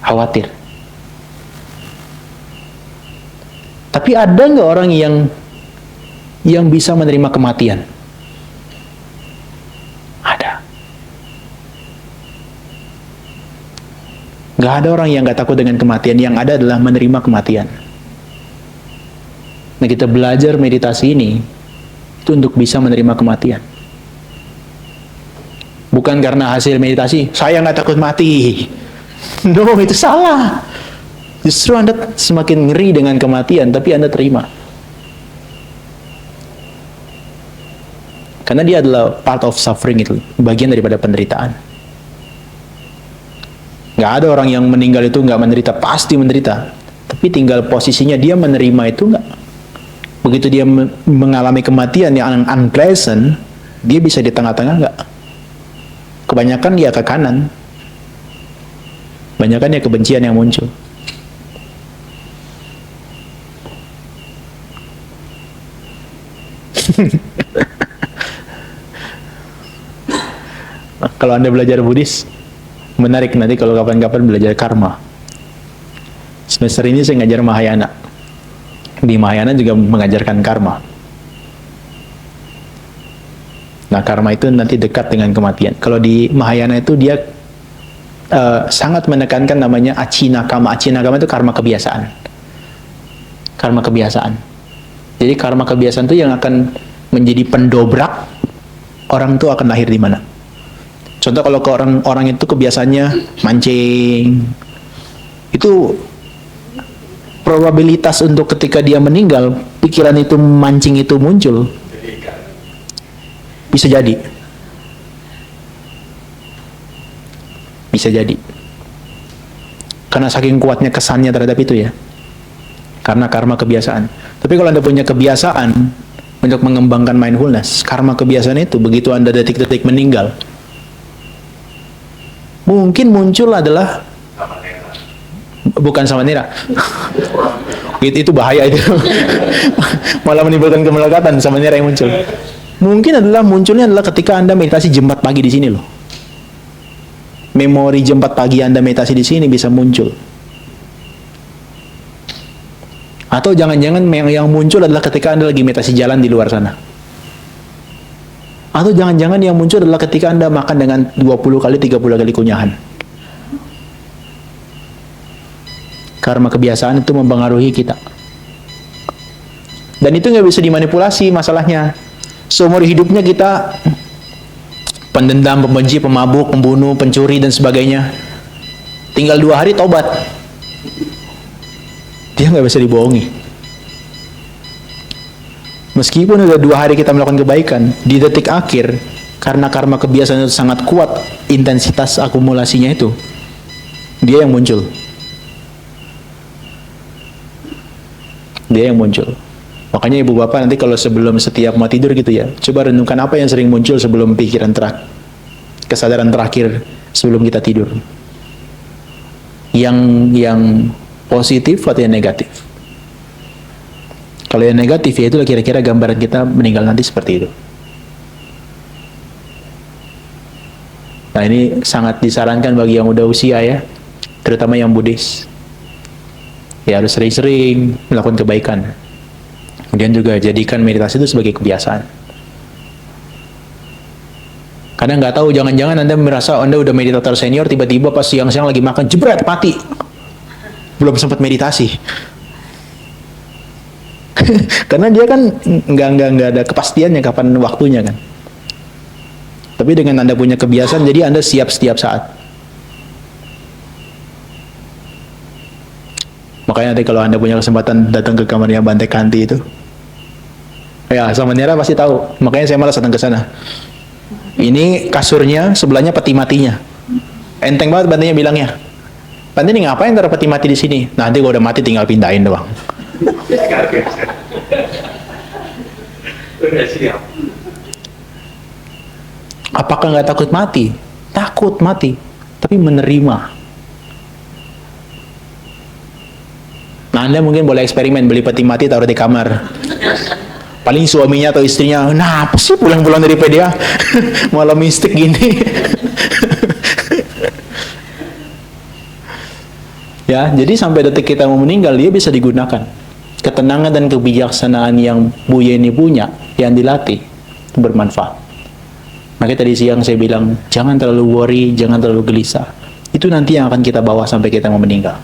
Speaker 1: khawatir. Tapi ada nggak orang yang bisa menerima kematian? Nggak ada orang yang nggak takut dengan kematian. Yang ada adalah menerima kematian. Nah, kita belajar meditasi ini itu untuk bisa menerima kematian. Bukan karena hasil meditasi, saya nggak takut mati. No, itu salah. Justru Anda semakin ngeri dengan kematian, tapi Anda terima. Karena dia adalah part of suffering itu, bagian daripada penderitaan. Nggak ada orang yang meninggal itu nggak menderita, pasti menderita. Tapi tinggal posisinya dia menerima itu nggak. Begitu dia mengalami kematian yang unpleasant, dia bisa di tengah-tengah nggak. Kebanyakan dia ke kanan. Kebanyakan ya kebencian yang muncul. Kalau Anda belajar Buddhis, menarik nanti kalau kapan-kapan belajar karma. Semester ini saya ngajar Mahayana. Di Mahayana juga mengajarkan karma. Nah, karma itu nanti dekat dengan kematian. Kalau di Mahayana itu dia sangat menekankan namanya achinakama. Achinakama itu karma kebiasaan. Karma kebiasaan. Jadi karma kebiasaan itu yang akan menjadi pendobrak orang itu akan lahir di mana. Contoh kalau ke orang itu kebiasaannya mancing, itu probabilitas untuk ketika dia meninggal, pikiran itu mancing itu muncul. Bisa jadi. Bisa jadi. Karena saking kuatnya kesannya terhadap itu ya. Karena karma kebiasaan. Tapi kalau Anda punya kebiasaan untuk mengembangkan mindfulness, karma kebiasaan itu begitu Anda detik-detik meninggal, mungkin muncul adalah bukan samanera. Itu bahaya itu. Malah menimbulkan kemelekatan samanera yang muncul. Mungkin munculnya adalah ketika Anda meditasi jam 4 pagi di sini loh. Memori jam 4 pagi Anda meditasi di sini bisa muncul. Atau jangan-jangan yang muncul adalah ketika Anda lagi meditasi jalan di luar sana. Atau jangan-jangan yang muncul adalah ketika Anda makan dengan 20 kali, 30 kali kunyahan. Karma kebiasaan itu mempengaruhi kita. Dan itu nggak bisa dimanipulasi masalahnya. Seumur hidupnya kita pendendam, pembenci, pemabuk, pembunuh, pencuri, dan sebagainya. Tinggal 2 hari tobat. Dia nggak bisa dibohongi. Meskipun udah 2 hari kita melakukan kebaikan, di detik akhir, karena karma kebiasaan itu sangat kuat, intensitas akumulasinya itu, dia yang muncul. Dia yang muncul. Makanya ibu bapak nanti kalau sebelum setiap mau tidur gitu ya, coba renungkan apa yang sering muncul sebelum pikiran kesadaran terakhir sebelum kita tidur. Yang positif atau yang negatif. Kalau yang negatif ya itulah kira-kira gambaran kita meninggal nanti seperti itu. Nah, ini sangat disarankan bagi yang udah usia ya, terutama yang Buddhis. Ya harus sering-sering melakukan kebaikan. Kemudian juga jadikan meditasi itu sebagai kebiasaan. Karena nggak tahu, jangan-jangan Anda merasa Anda udah meditator senior, tiba-tiba pas siang-siang lagi makan, jebret, mati. Belum sempat meditasi. Karena dia kan nggak ada kepastiannya kapan waktunya kan. Tapi dengan Anda punya kebiasaan, jadi Anda siap setiap saat. Makanya nanti kalau Anda punya kesempatan datang ke kamarnya Bante Kanti itu, ya sama Nira pasti tahu. Makanya saya malas datang ke sana. Ini kasurnya, sebelahnya peti matinya. Enteng banget Bantenya bilangnya. Bante ini ngapain taruh peti mati di sini? Nanti kalau udah mati tinggal pindahin doang. Apakah nggak takut mati? Takut mati, tapi menerima. Nah, Anda mungkin boleh eksperimen beli peti mati taruh di kamar. Paling suaminya atau istrinya, nah apa sih pulang-pulang dari PDA malah mistik gini. Ya, jadi sampai detik kita mau meninggal dia bisa digunakan. Ketenangan dan kebijaksanaan yang Bu Yeni punya, yang dilatih, itu bermanfaat. Makanya tadi siang saya bilang, jangan terlalu worry, jangan terlalu gelisah. Itu Itu nanti yang akan kita bawa sampai kita mau meninggal.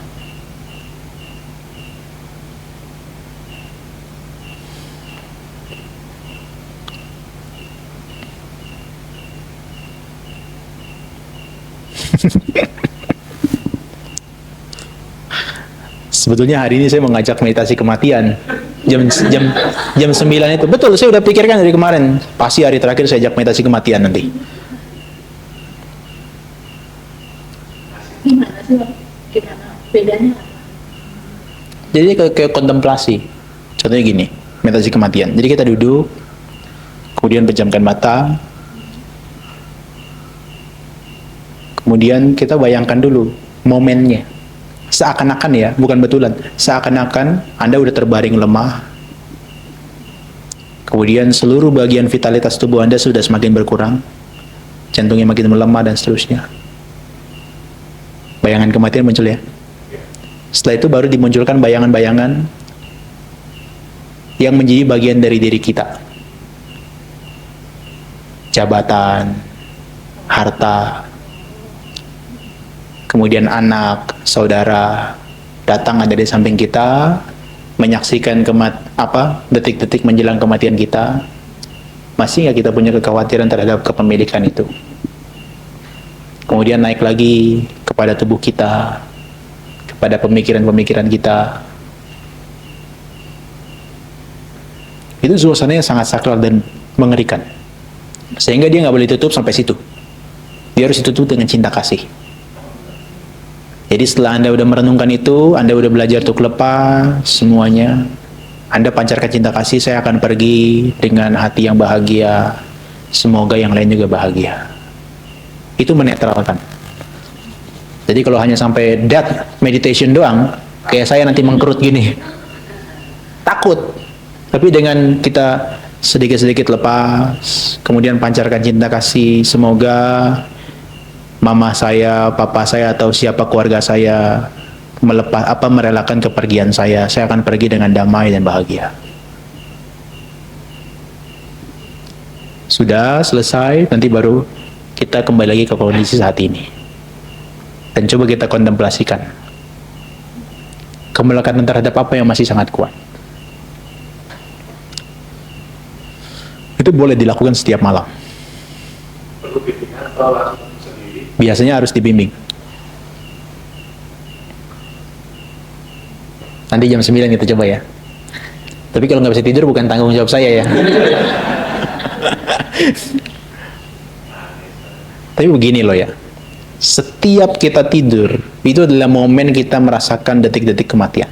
Speaker 1: Sebetulnya hari ini saya mengajak meditasi kematian. Jam 9 itu. Betul, saya udah pikirkan dari kemarin. Pasti hari terakhir saya ajak meditasi kematian nanti.
Speaker 3: Gimana sih? Gimana bedanya?
Speaker 1: Jadi ke kontemplasi. Contohnya gini, meditasi kematian. Jadi kita duduk, kemudian pejamkan mata, kemudian kita bayangkan dulu momennya. Seakan-akan ya, bukan betulan. Seakan-akan Anda udah terbaring lemah. Kemudian seluruh bagian vitalitas tubuh Anda sudah semakin berkurang. Jantungnya makin melemah dan seterusnya. Bayangan kematian muncul ya. Setelah itu baru dimunculkan bayangan-bayangan yang menjadi bagian dari diri kita. Jabatan, harta, kemudian anak, saudara datang ada di samping kita, menyaksikan detik-detik menjelang kematian kita. Masih nggak kita punya kekhawatiran terhadap kepemilikan itu? Kemudian naik lagi kepada tubuh kita, kepada pemikiran-pemikiran kita. Itu suasananya sangat sakral dan mengerikan. Sehingga dia nggak boleh tutup sampai situ. Dia harus ditutup dengan cinta kasih. Jadi setelah Anda udah merenungkan itu, Anda udah belajar untuk lepas semuanya, Anda pancarkan cinta kasih, saya akan pergi dengan hati yang bahagia, semoga yang lain juga bahagia. Itu menetralkan. Jadi kalau hanya sampai that meditation doang, kayak saya nanti mengkerut gini, takut. Tapi dengan kita sedikit-sedikit lepas, kemudian pancarkan cinta kasih, semoga mama saya, papa saya, atau siapa keluarga saya merelakan kepergian saya akan pergi dengan damai dan bahagia. Sudah selesai, nanti baru kita kembali lagi ke kondisi saat ini. Dan coba kita kontemplasikan kemelekatan terhadap apa yang masih sangat kuat. Itu boleh dilakukan setiap malam. Biasanya harus dibimbing. Nanti jam 9 kita coba ya. Tapi kalau nggak bisa tidur bukan tanggung jawab saya ya. Tapi begini loh ya. Setiap kita tidur, itu adalah momen kita merasakan detik-detik kematian.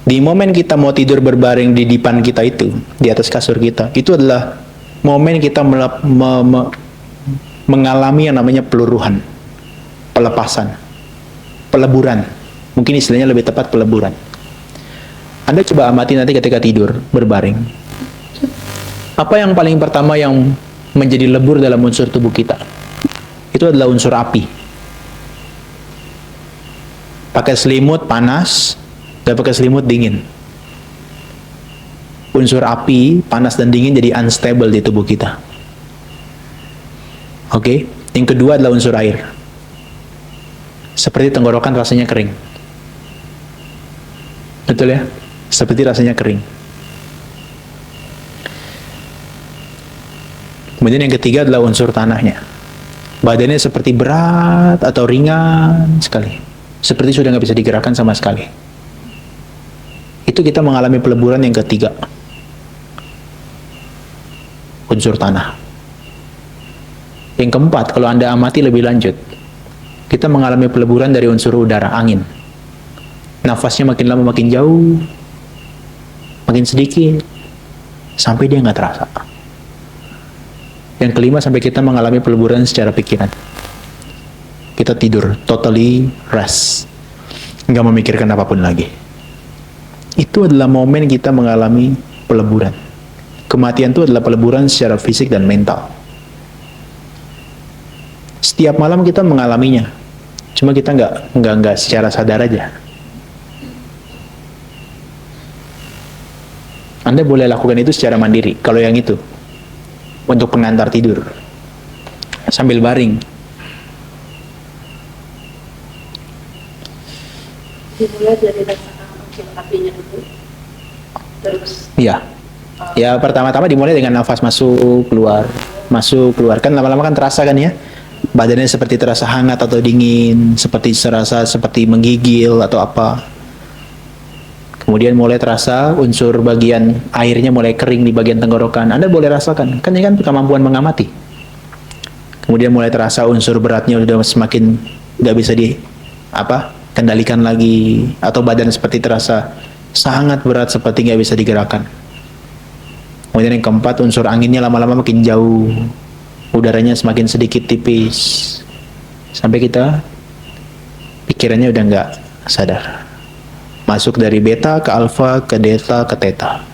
Speaker 1: Di momen kita mau tidur berbaring di dipan kita itu, di atas kasur kita, itu adalah momen kita mengalami yang namanya peluruhan, pelepasan, peleburan. Mungkin istilahnya lebih tepat peleburan. Anda coba amati nanti ketika tidur, berbaring. Apa yang paling pertama yang menjadi lebur dalam unsur tubuh kita? Itu adalah unsur api. Pakai selimut panas, dan pakai selimut dingin. Unsur api, panas dan dingin jadi unstable di tubuh kita. Oke? Yang kedua adalah unsur air. Seperti tenggorokan rasanya kering. Betul ya? Seperti rasanya kering. Kemudian yang ketiga adalah unsur tanahnya. Badannya seperti berat atau ringan sekali. Seperti sudah nggak bisa digerakkan sama sekali. Itu kita mengalami peleburan yang ketiga. Unsur tanah. Yang keempat, kalau Anda amati lebih lanjut, kita mengalami peleburan dari unsur udara, angin. Nafasnya makin lama makin jauh, makin sedikit, sampai dia nggak terasa. Yang kelima, sampai kita mengalami peleburan secara pikiran. Kita tidur, totally rest, nggak memikirkan apapun lagi. Itu adalah momen kita mengalami peleburan. Kematian itu adalah peleburan secara fisik dan mental. Setiap malam kita mengalaminya, cuma kita nggak secara sadar aja. Anda boleh lakukan itu secara mandiri. Kalau yang itu untuk pengantar tidur, sambil baring.
Speaker 3: Dimulai dari rasakan kecil apinya itu, terus
Speaker 1: Iya. Ya pertama-tama dimulai dengan nafas masuk keluar kan lama-lama kan terasa kan ya, badannya seperti terasa hangat atau dingin, seperti terasa seperti menggigil atau apa. Kemudian mulai terasa unsur bagian airnya mulai kering di bagian tenggorokan. Anda boleh rasakan, kan ini kan kemampuan mengamati. Kemudian mulai terasa unsur beratnya sudah semakin nggak bisa kendalikan lagi, atau badan seperti terasa sangat berat seperti nggak bisa digerakkan. Kemudian yang keempat, unsur anginnya lama-lama makin jauh, udaranya semakin sedikit tipis, sampai kita pikirannya udah nggak sadar. Masuk dari beta ke alfa, ke delta, ke theta.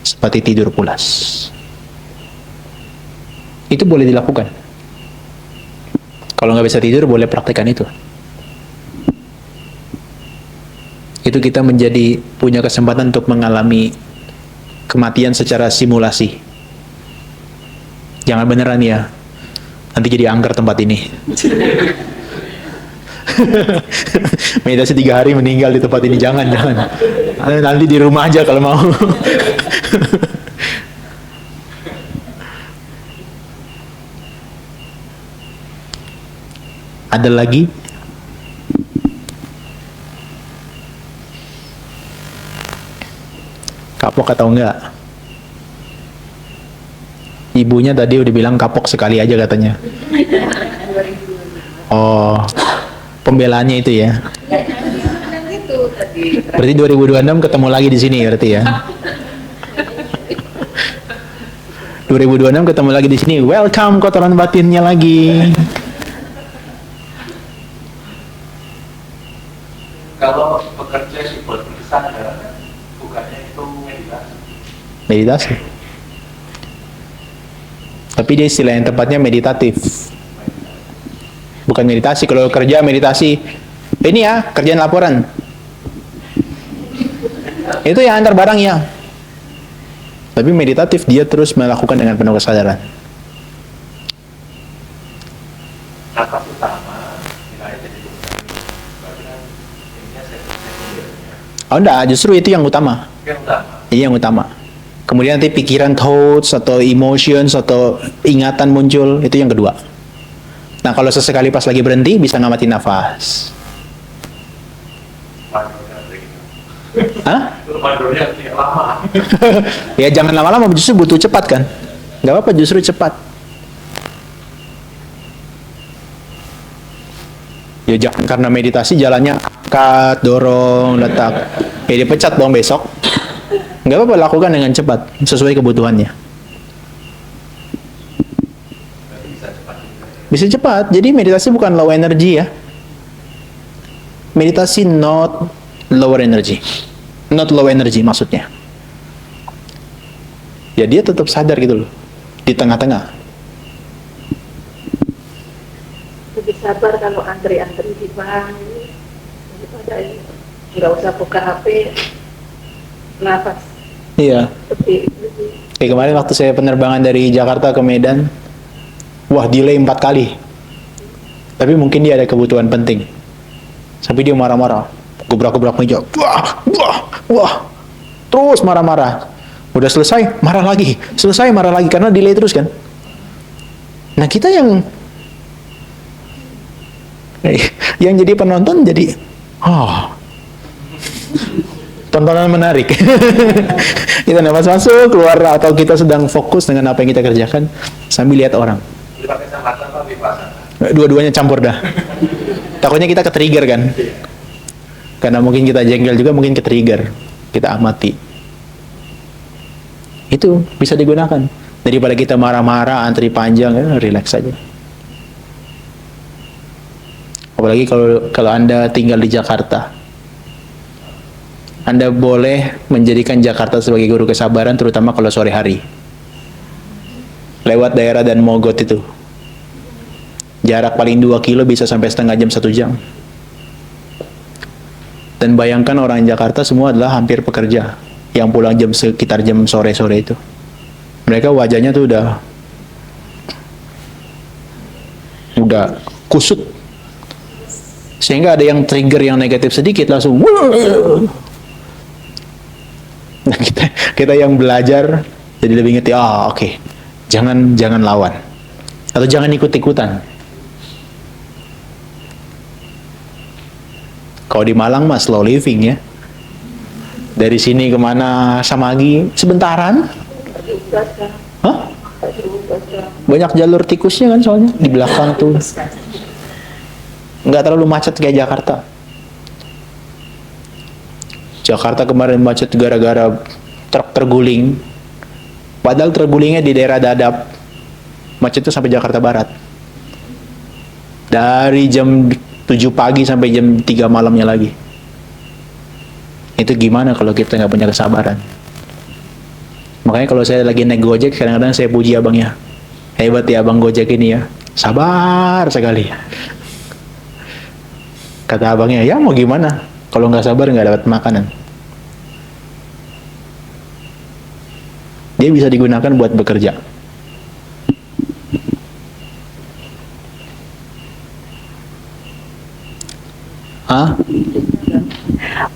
Speaker 1: Seperti tidur pulas. Itu boleh dilakukan. Kalau nggak bisa tidur, boleh praktekkan itu. Itu kita punya kesempatan untuk mengalami kematian secara simulasi. Jangan beneran ya. Nanti jadi angker tempat ini. Meditasi 3 hari meninggal di tempat ini, jangan. Nanti di rumah aja kalau mau. Ada lagi? Kapok atau enggak? Ibunya tadi udah bilang kapok sekali aja katanya. Oh, pembelaannya itu ya. Berarti 2026 ketemu lagi di sini berarti ya. 2026 ketemu lagi di sini. Welcome kotoran batinnya lagi.
Speaker 2: Kalau bekerja buat sadar, bukannya itu meditasi.
Speaker 1: Meditasi. Tapi dia istilah yang tepatnya meditatif. Bukan meditasi. Kalau kerja meditasi, ini ya kerjaan laporan. Itu yang antar barang ya. Tapi meditatif, dia terus melakukan dengan penuh kesadaran.
Speaker 2: Nafas utama, nilai jadi berarti kan ininya sekundernya.
Speaker 1: Oh enggak, justru itu yang utama.
Speaker 2: Yang utama.
Speaker 1: Ini yang utama. Kemudian nanti pikiran, thoughts, atau emotions, atau ingatan muncul, itu yang kedua. Nah, kalau sesekali pas lagi berhenti, bisa ngamati nafas. Hah?
Speaker 2: Mandornya tidak lama.
Speaker 1: Ya jangan lama-lama, justru butuh cepat kan? Gak apa-apa, justru cepat. Ya jangan karena meditasi jalannya angkat, dorong, letak. Ya dipecat dong besok. Gak apa-apa, lakukan dengan cepat, sesuai kebutuhannya. Bisa cepat, jadi meditasi bukan low energy ya. Meditasi not lower energy. Not low energy maksudnya. Ya dia tetap sadar gitu loh, di tengah-tengah.
Speaker 3: lebih sabar kalau antri-antri di bank daripada nggak usah buka HP, nafas
Speaker 1: Iya.
Speaker 3: lebih
Speaker 1: Kayak kemarin waktu saya penerbangan dari Jakarta ke Medan, wah delay 4 kali. Tapi mungkin dia ada kebutuhan penting. Sampai dia marah-marah, gebrak-gebrak meja, wah, terus marah-marah. Udah selesai, marah lagi, selesai, marah lagi, karena delay terus kan. Nah kita yang jadi penonton jadi, tontonan menarik. Kita nafas masuk, keluar, atau kita sedang fokus dengan apa yang kita kerjakan sambil lihat orang.
Speaker 2: Dipakai sambatan apa vipassana?
Speaker 1: Dua-duanya campur dah. Takutnya kita ke-trigger kan. Karena mungkin kita jengkel juga, mungkin ke-trigger. Kita amati. Itu bisa digunakan. Daripada kita marah-marah, antri panjang, ya, relax saja. Apalagi kalau Anda tinggal di Jakarta. Anda boleh menjadikan Jakarta sebagai guru kesabaran, terutama kalau sore hari. Lewat daerah dan Mogot itu. Jarak paling 2 kilo bisa sampai setengah jam, 1 jam. Dan bayangkan orang Jakarta semua adalah hampir pekerja. Yang pulang sekitar jam sore-sore itu. Mereka wajahnya tuh udah udah kusut. Sehingga ada yang trigger yang negatif sedikit langsung. Nah, kita yang belajar jadi lebih ngerti. Oke. Jangan lawan. Atau jangan ikut-ikutan. Kalau di Malang mah slow living ya. Dari sini kemana Samagi sebentaran. Hah? Banyak jalur tikusnya kan soalnya di belakang tuh. Nggak terlalu macet kayak Jakarta. Jakarta kemarin macet gara-gara truk terguling. Padahal tergulingnya di daerah Dadap. Macet itu sampai Jakarta Barat. Dari jam 7 pagi sampai jam 3 malamnya lagi. Itu gimana kalau kita nggak punya kesabaran? Makanya kalau saya lagi naik Gojek, kadang-kadang saya puji abangnya. Hebat ya abang Gojek ini ya. Sabar sekali. Kata abangnya, ya mau gimana? Kalau nggak sabar nggak dapat makanan. Dia bisa digunakan buat bekerja.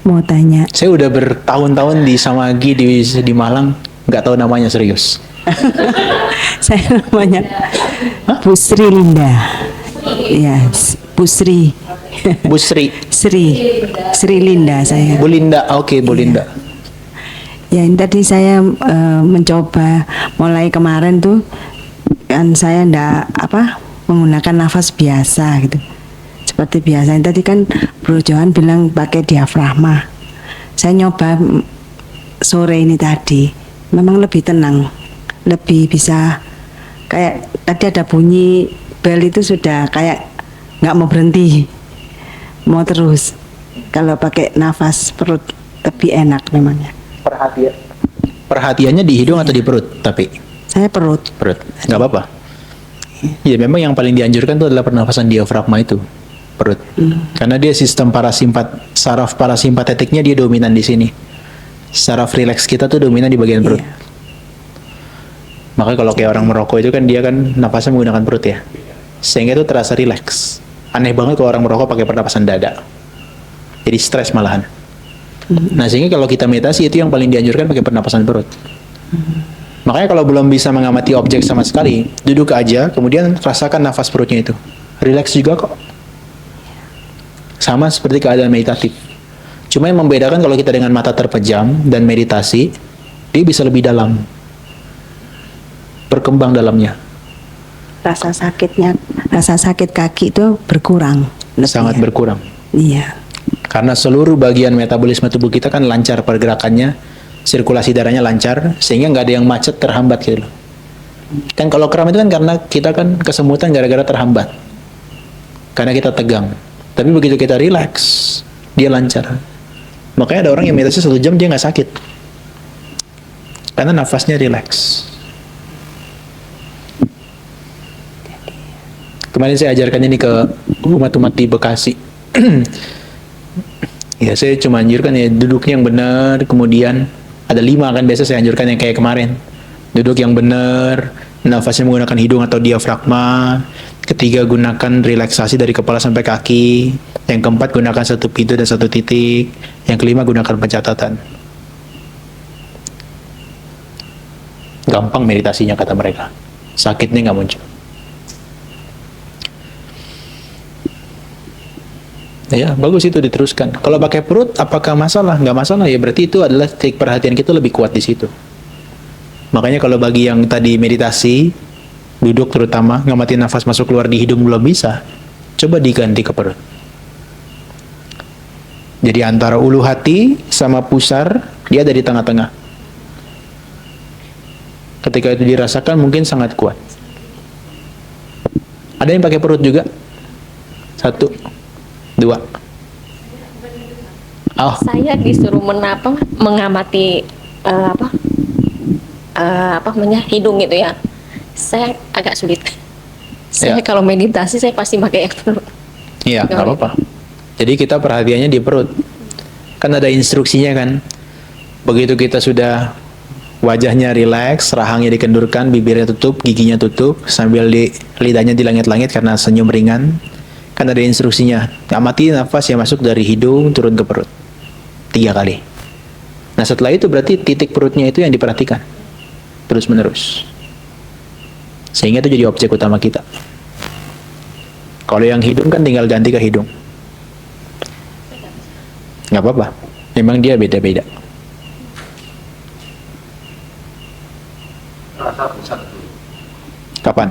Speaker 5: Mau tanya,
Speaker 1: Saya udah bertahun-tahun di Samagi di Malang, nggak tahu namanya serius.
Speaker 5: saya namanya Pusri Linda. Ya, Pusri.
Speaker 1: Bu Sri,
Speaker 5: Sri Linda saya.
Speaker 1: Bu Linda, oke Bu Linda.
Speaker 5: Ya, ini tadi saya mencoba mulai kemarin tuh kan saya ndak menggunakan nafas biasa gitu. Seperti biasa. Tadi kan Bro Johan bilang pakai diafragma. Saya nyoba sore ini tadi, memang lebih tenang, lebih bisa kayak tadi ada bunyi bel itu sudah kayak nggak mau berhenti, mau terus. Kalau pakai nafas perut lebih enak memangnya.
Speaker 1: Perhatiannya di hidung atau di perut? Tapi
Speaker 5: Saya perut.
Speaker 1: nggak apa-apa. Ya memang yang paling dianjurkan itu adalah pernafasan diafragma itu, perut. Karena dia sistem saraf parasimpatetiknya dia dominan di sini. Saraf rileks kita tuh dominan di bagian perut. Makanya kalau kayak orang merokok itu kan dia kan nafasnya menggunakan perut ya, sehingga itu terasa rileks. Aneh banget kalau orang merokok pakai pernapasan dada, jadi stres malahan. Nah sehingga kalau kita meditasi itu yang paling dianjurkan pakai pernapasan perut. Makanya kalau belum bisa mengamati objek sama sekali, duduk aja, kemudian rasakan nafas perutnya itu, rileks juga kok. Sama seperti keadaan meditatif. Cuma yang membedakan kalau kita dengan mata terpejam dan meditasi, dia bisa lebih dalam, berkembang dalamnya.
Speaker 5: Rasa sakit kaki itu berkurang. Lebih
Speaker 1: Sangat
Speaker 5: ya.
Speaker 1: berkurang.
Speaker 5: Iya.
Speaker 1: Karena seluruh bagian metabolisme tubuh kita kan lancar pergerakannya, sirkulasi darahnya lancar, sehingga nggak ada yang macet terhambat gitu loh. Kan kalau kram itu kan karena kita kan kesemutan gara-gara terhambat. Karena kita tegang. Tapi begitu kita rileks, dia lancar. Makanya ada orang yang meditasi 1 jam dia nggak sakit. Karena nafasnya rileks. Kemarin saya ajarkan ini ke umat-umat di Bekasi. Ya saya cuma anjurkan ya duduknya yang benar, kemudian ada 5 kan biasa saya anjurkan yang kayak kemarin. Duduk yang benar, nafasnya menggunakan hidung atau diafragma. Ketiga, gunakan relaksasi dari kepala sampai kaki. Yang keempat, gunakan 1 pintu dan 1 titik. Yang kelima, gunakan pencatatan. Gampang meditasinya kata mereka. Sakitnya nggak muncul. Ya, bagus itu diteruskan. Kalau pakai perut, apakah masalah? Nggak masalah ya, berarti itu adalah titik perhatian kita lebih kuat di situ. Makanya kalau bagi yang tadi meditasi, duduk terutama, ngamatin nafas masuk keluar di hidung belum bisa, coba diganti ke perut. Jadi antara ulu hati sama pusar, dia ada di tengah-tengah. Ketika itu dirasakan mungkin sangat kuat. Ada yang pakai perut juga? 1, 2. Oh,
Speaker 6: Saya disuruh mengamati hidung itu ya. Saya agak sulit. Saya
Speaker 1: Ya.
Speaker 6: kalau meditasi saya pasti pakai yang perut.
Speaker 1: iya,
Speaker 6: Nggak
Speaker 1: nggak apa-apa. Jadi kita perhatiannya di perut. Kan ada instruksinya kan. Begitu kita sudah Wajahnya rileks, rahangnya dikendurkan, bibirnya tutup, giginya tutup, sambil lidahnya di langit-langit karena senyum ringan. Kan ada instruksinya, amati nafas yang masuk dari hidung turun ke perut 3 kali. Nah setelah itu berarti titik perutnya itu yang diperhatikan terus menerus, sehingga itu jadi objek utama kita. Kalau yang hidung kan tinggal ganti ke hidung, nggak apa-apa, memang dia beda-beda. Kapan?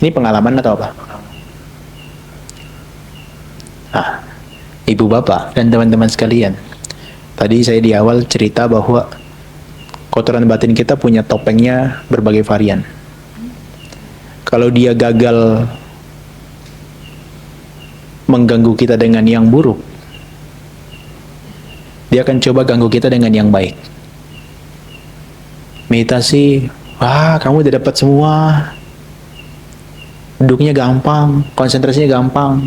Speaker 1: Ini pengalaman atau apa? Ah, ibu bapak dan teman-teman sekalian, tadi saya di awal cerita bahwa kotoran batin kita punya topengnya berbagai varian. Kalau dia gagal mengganggu kita dengan yang buruk, dia akan coba ganggu kita dengan yang baik. Meditasi, wah kamu udah dapat semua, duduknya gampang, konsentrasinya gampang,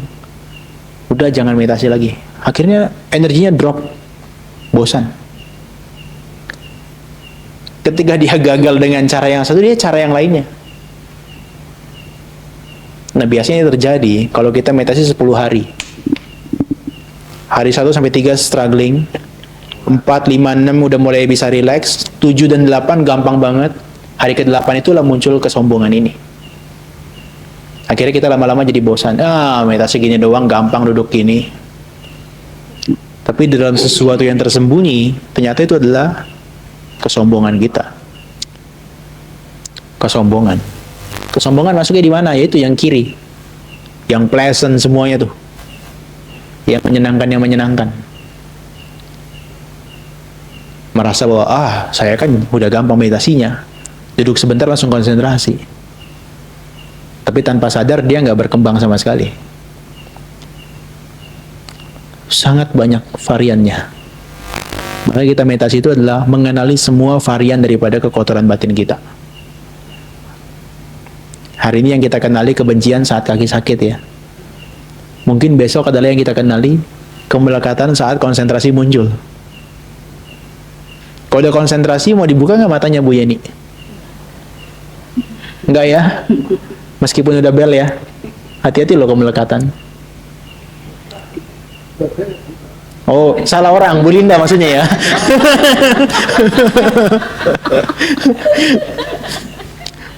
Speaker 1: udah jangan meditasi lagi. Akhirnya energinya drop, bosan. Ketika dia gagal dengan cara yang satu, dia cara yang lainnya. Nah biasanya terjadi kalau kita meditasi 10 hari. Hari 1 sampai 3 struggling, 4, 5, 6 udah mulai bisa relax, 7 dan 8 gampang banget. Hari ke-8 itulah muncul kesombongan ini. Akhirnya kita lama-lama jadi bosan. Meditasi gini doang, gampang duduk gini. Tapi di dalam sesuatu yang tersembunyi, ternyata itu adalah kesombongan kita. Kesombongan. Kesombongan masuknya di mana? Yaitu yang kiri. Yang pleasant semuanya tuh. Yang menyenangkan. Merasa bahwa, saya kan udah gampang meditasinya. Duduk sebentar langsung konsentrasi. Tapi tanpa sadar dia nggak berkembang sama sekali. Sangat banyak variannya. Maka kita meditasi itu adalah mengenali semua varian daripada kekotoran batin kita. Hari ini yang kita kenali kebencian saat kaki sakit ya. Mungkin besok adalah yang kita kenali kemelekatan saat konsentrasi muncul. Kalau udah konsentrasi mau dibuka nggak matanya Bu Yeni? Enggak ya? Meskipun udah bel ya. Hati-hati loh kemelekatan. Oh, salah orang, Bu Linda maksudnya ya.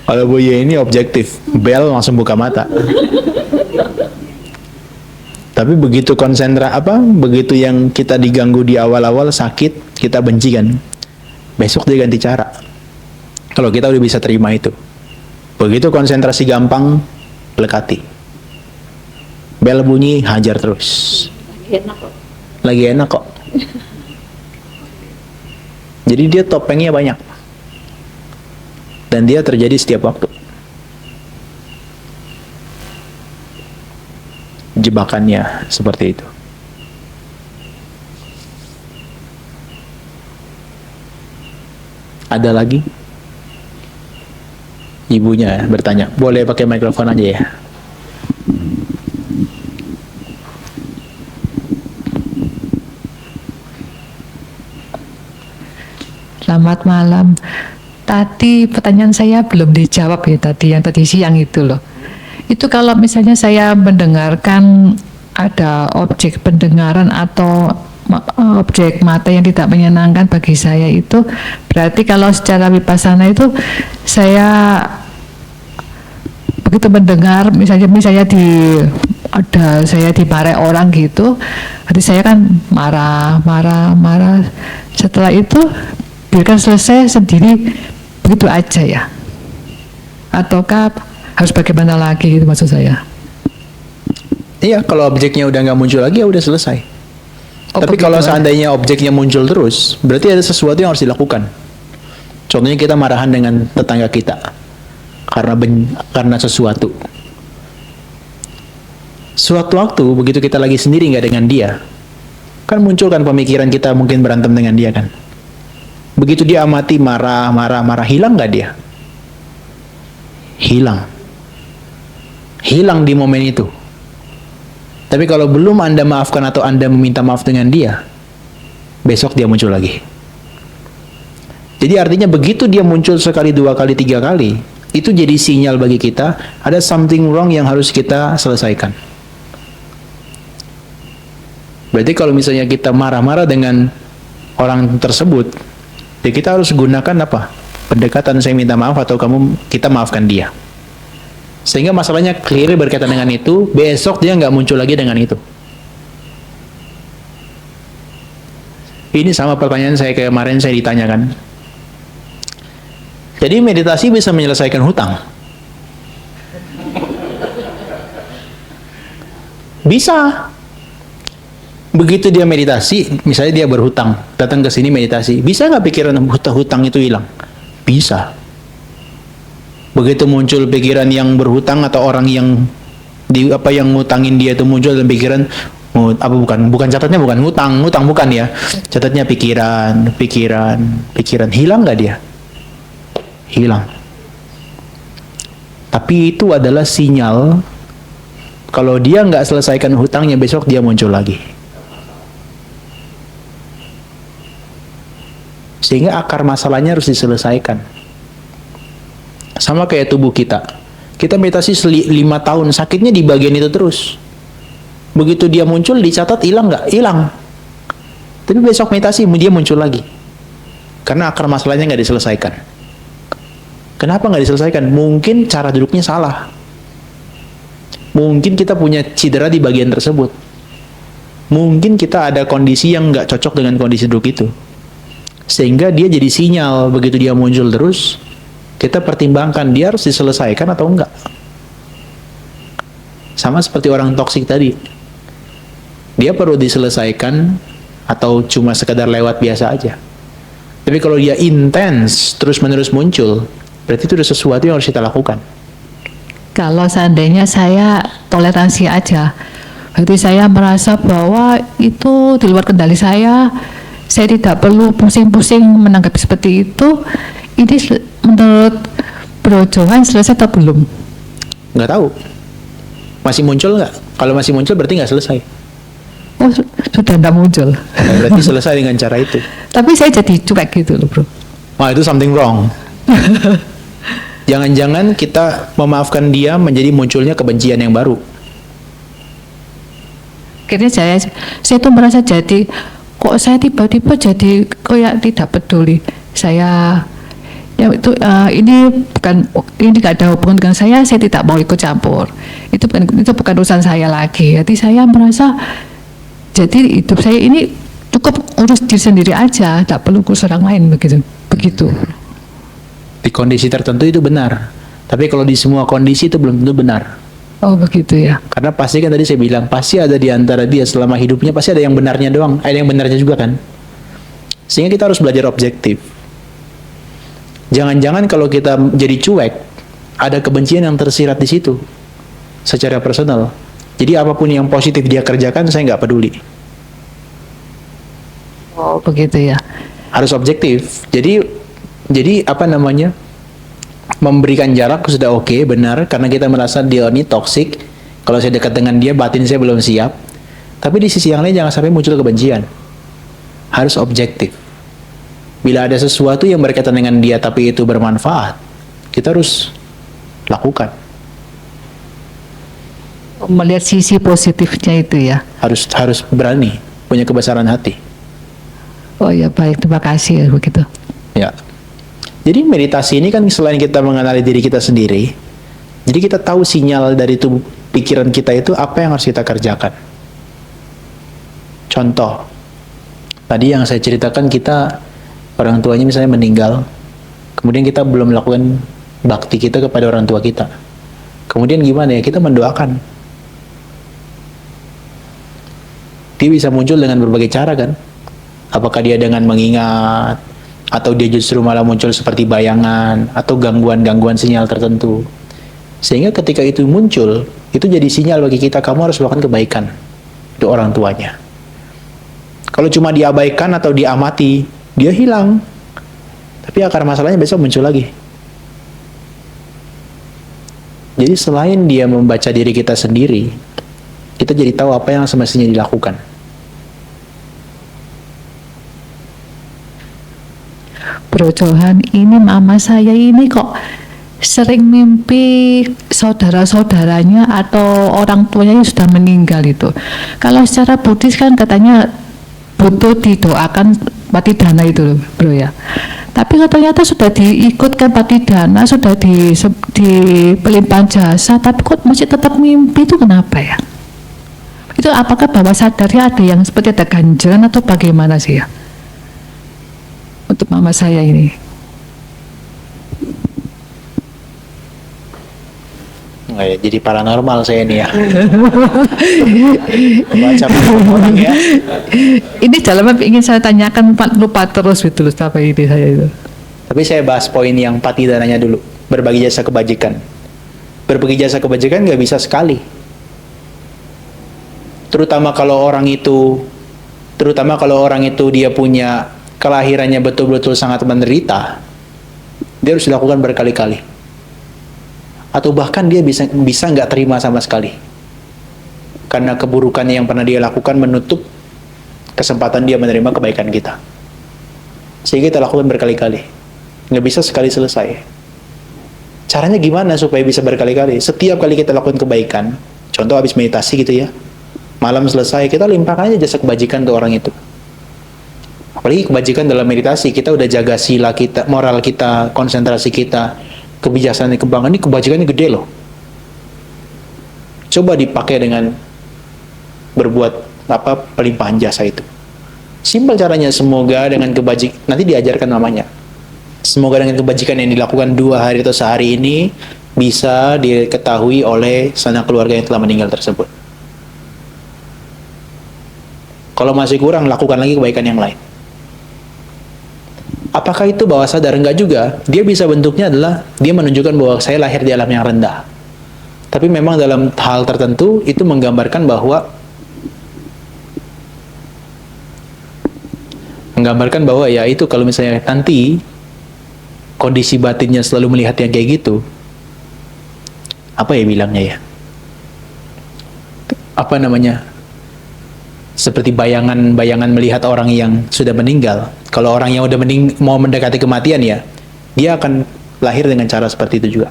Speaker 1: Kalau Bu Yeni objektif, bel langsung buka mata. Tapi begitu begitu yang kita diganggu di awal-awal sakit, kita benci kan. Besok dia ganti cara. Kalau kita udah bisa terima itu. Begitu konsentrasi gampang, lekati. Bel bunyi, hajar terus. Lagi enak kok. Jadi dia topengnya banyak. Dan dia terjadi setiap waktu. Jebakannya seperti itu. Ada lagi? Ibunya bertanya, boleh pakai mikrofon aja ya?
Speaker 7: Selamat malam. Tadi pertanyaan saya belum dijawab ya yang tadi siang itu loh. Itu kalau misalnya saya mendengarkan ada objek pendengaran atau objek mata yang tidak menyenangkan bagi saya itu, berarti kalau secara vipassana itu saya begitu mendengar misalnya saya dimarahi orang gitu, berarti saya kan marah. Setelah itu biarkan selesai sendiri begitu aja ya, ataukah harus bagaimana lagi gitu maksud saya?
Speaker 1: Iya, kalau objeknya udah nggak muncul lagi ya udah selesai. Tapi
Speaker 7: begitu
Speaker 1: kalau
Speaker 7: aja.
Speaker 1: seandainya objeknya muncul terus, berarti ada sesuatu yang harus dilakukan. Contohnya kita marahan dengan tetangga kita karena sesuatu. Suatu waktu begitu kita lagi sendiri nggak dengan dia, kan muncul kan pemikiran kita mungkin berantem dengan dia kan. Begitu dia amati marah, hilang nggak dia? Hilang di momen itu. Tapi kalau belum Anda maafkan atau Anda meminta maaf dengan dia, besok dia muncul lagi. Jadi artinya begitu dia muncul sekali, 2 kali, 3 kali, itu jadi sinyal bagi kita ada something wrong yang harus kita selesaikan. Berarti kalau misalnya kita marah-marah dengan orang tersebut, ya kita harus gunakan apa? Pendekatan saya minta maaf atau kita maafkan dia. Sehingga masalahnya clear berkaitan dengan itu, besok dia nggak muncul lagi dengan itu. Ini sama pertanyaan saya kemarin saya ditanyakan. Jadi meditasi bisa menyelesaikan hutang? Bisa. Begitu dia meditasi, misalnya dia berhutang, datang ke sini meditasi, bisa nggak pikiran hutang itu hilang? Bisa. Begitu muncul pikiran yang berhutang atau orang yang yang ngutangin dia itu muncul dalam pikiran, bukan catatnya bukan hutang bukan ya, catatnya pikiran, hilang nggak dia? Hilang. Tapi itu adalah sinyal kalau dia nggak selesaikan hutangnya, besok dia muncul lagi. Sehingga akar masalahnya harus diselesaikan. Sama kayak tubuh kita. Kita meditasi 5 tahun, sakitnya di bagian itu terus. Begitu dia muncul, dicatat hilang nggak? Hilang. Tapi besok meditasi, dia muncul lagi. Karena akar masalahnya nggak diselesaikan. Kenapa nggak diselesaikan? Mungkin cara duduknya salah. Mungkin kita punya cedera di bagian tersebut. Mungkin kita ada kondisi yang nggak cocok dengan kondisi duduk itu. Sehingga dia jadi sinyal, begitu dia muncul terus, kita pertimbangkan dia harus diselesaikan atau enggak. Sama seperti orang toksik tadi. Dia perlu diselesaikan atau cuma sekedar lewat biasa aja. Tapi kalau dia intens, terus-menerus muncul, berarti itu udah sesuatu yang harus kita lakukan.
Speaker 7: Kalau seandainya saya toleransi aja, berarti saya merasa bahwa itu di luar kendali saya tidak perlu pusing-pusing menanggapi seperti itu. Ini menurut Bro Johan selesai atau belum?
Speaker 1: Nggak tahu. Masih muncul nggak? Kalau masih muncul berarti nggak selesai.
Speaker 7: Oh, sudah nggak muncul.
Speaker 1: Nah, berarti selesai dengan cara itu.
Speaker 7: Tapi saya jadi cuek gitu loh, Bro.
Speaker 1: Wah, itu something wrong. Jangan-jangan kita memaafkan dia menjadi munculnya kebencian yang baru.
Speaker 7: Akhirnya saya tuh merasa jadi, kok saya tiba-tiba jadi kayak tidak peduli. Saya ya itu ini nggak ada hubungan dengan saya tidak mau ikut campur. Itu bukan urusan saya lagi. Jadi saya merasa jadi hidup saya ini cukup urus diri sendiri aja, tidak perlu urus orang lain begitu.
Speaker 1: Di kondisi tertentu itu benar, tapi kalau di semua kondisi itu belum tentu benar.
Speaker 7: Oh begitu ya.
Speaker 1: Karena pasti kan tadi saya bilang, pasti ada di antara dia selama hidupnya pasti ada yang benarnya doang, ada yang benarnya juga kan. Sehingga kita harus belajar objektif. Jangan-jangan kalau kita jadi cuek, ada kebencian yang tersirat di situ secara personal. Jadi apapun yang positif dia kerjakan, saya nggak peduli.
Speaker 7: Oh begitu ya.
Speaker 1: Harus objektif. Jadi apa namanya? Memberikan jarak sudah oke, benar, karena kita merasa dia ini toksik. Kalau saya dekat dengan dia, batin saya belum siap. Tapi di sisi yang lain jangan sampai muncul kebencian. Harus objektif. Bila ada sesuatu yang berkaitan dengan dia tapi itu bermanfaat, kita harus lakukan.
Speaker 7: Melihat sisi positifnya itu ya.
Speaker 1: Harus berani, punya kebesaran hati.
Speaker 7: Oh ya baik, terima kasih begitu.
Speaker 1: Ya. Jadi meditasi ini kan selain kita mengenali diri kita sendiri, jadi kita tahu sinyal dari tubuh pikiran kita itu apa yang harus kita kerjakan. Contoh, tadi yang saya ceritakan, kita orang tuanya misalnya meninggal, kemudian kita belum melakukan bakti kita kepada orang tua kita. Kemudian gimana ya? Kita mendoakan. Dia bisa muncul dengan berbagai cara kan? Apakah dia dengan mengingat, atau dia justru malah muncul seperti bayangan, atau gangguan-gangguan sinyal tertentu. Sehingga ketika itu muncul, itu jadi sinyal bagi kita, kamu harus melakukan kebaikan untuk orang tuanya. Kalau cuma diabaikan atau diamati, dia hilang. Tapi akar masalahnya besok muncul lagi. Jadi selain dia membaca diri kita sendiri, kita jadi tahu apa yang semestinya dilakukan.
Speaker 7: Bro Johan, ini mama saya ini kok sering mimpi saudara-saudaranya atau orang tuanya yang sudah meninggal itu. Kalau secara Buddhis kan katanya butuh didoakan patidana itu loh, bro ya. Tapi ternyata sudah diikutkan patidana, sudah di pelimpahan jasa, tapi kok masih tetap mimpi, itu kenapa ya? Itu apakah bawah sadarnya ada yang seperti ada ganjalan atau bagaimana sih ya? Untuk mama saya ini.
Speaker 1: Oh ya, jadi paranormal saya ini ya. Baca orang ya.
Speaker 7: Ini dalamnya ingin saya tanyakan, Pak, lupa terus gitu loh, apa ini saya itu.
Speaker 1: Tapi saya bahas poin yang patidananya dulu. Berbagi jasa kebajikan. Berbagi jasa kebajikan nggak bisa sekali. Terutama kalau orang itu dia punya kelahirannya betul-betul sangat menderita, dia harus dilakukan berkali-kali. Atau bahkan dia bisa nggak terima sama sekali. Karena keburukan yang pernah dia lakukan menutup kesempatan dia menerima kebaikan kita. Sehingga kita lakukan berkali-kali. Nggak bisa sekali selesai. Caranya gimana supaya bisa berkali-kali? Setiap kali kita lakukan kebaikan, contoh habis meditasi gitu ya, malam selesai, kita limpahkan aja jasa kebajikan ke orang itu. Apalagi kebajikan dalam meditasi, kita udah jaga sila kita, moral kita, konsentrasi kita, kebijaksanaan, kebanggaan, ini kebajikannya gede loh. Coba dipakai dengan berbuat pelimpahan jasa itu. Simpel caranya, semoga dengan nanti diajarkan namanya. Semoga dengan kebajikan yang dilakukan 2 hari atau sehari ini bisa diketahui oleh sanak keluarga yang telah meninggal tersebut. Kalau masih kurang, lakukan lagi kebaikan yang lain. Apakah itu bawah sadar? Enggak juga. Dia bisa bentuknya adalah dia menunjukkan bahwa saya lahir di alam yang rendah. Tapi memang dalam hal tertentu itu menggambarkan bahwa ya itu kalau misalnya nanti kondisi batinnya selalu melihat yang kayak gitu, apa ya bilangnya ya? Apa namanya? Seperti bayangan melihat orang yang sudah meninggal. Kalau orang yang udah mau mendekati kematian ya, dia akan lahir dengan cara seperti itu juga.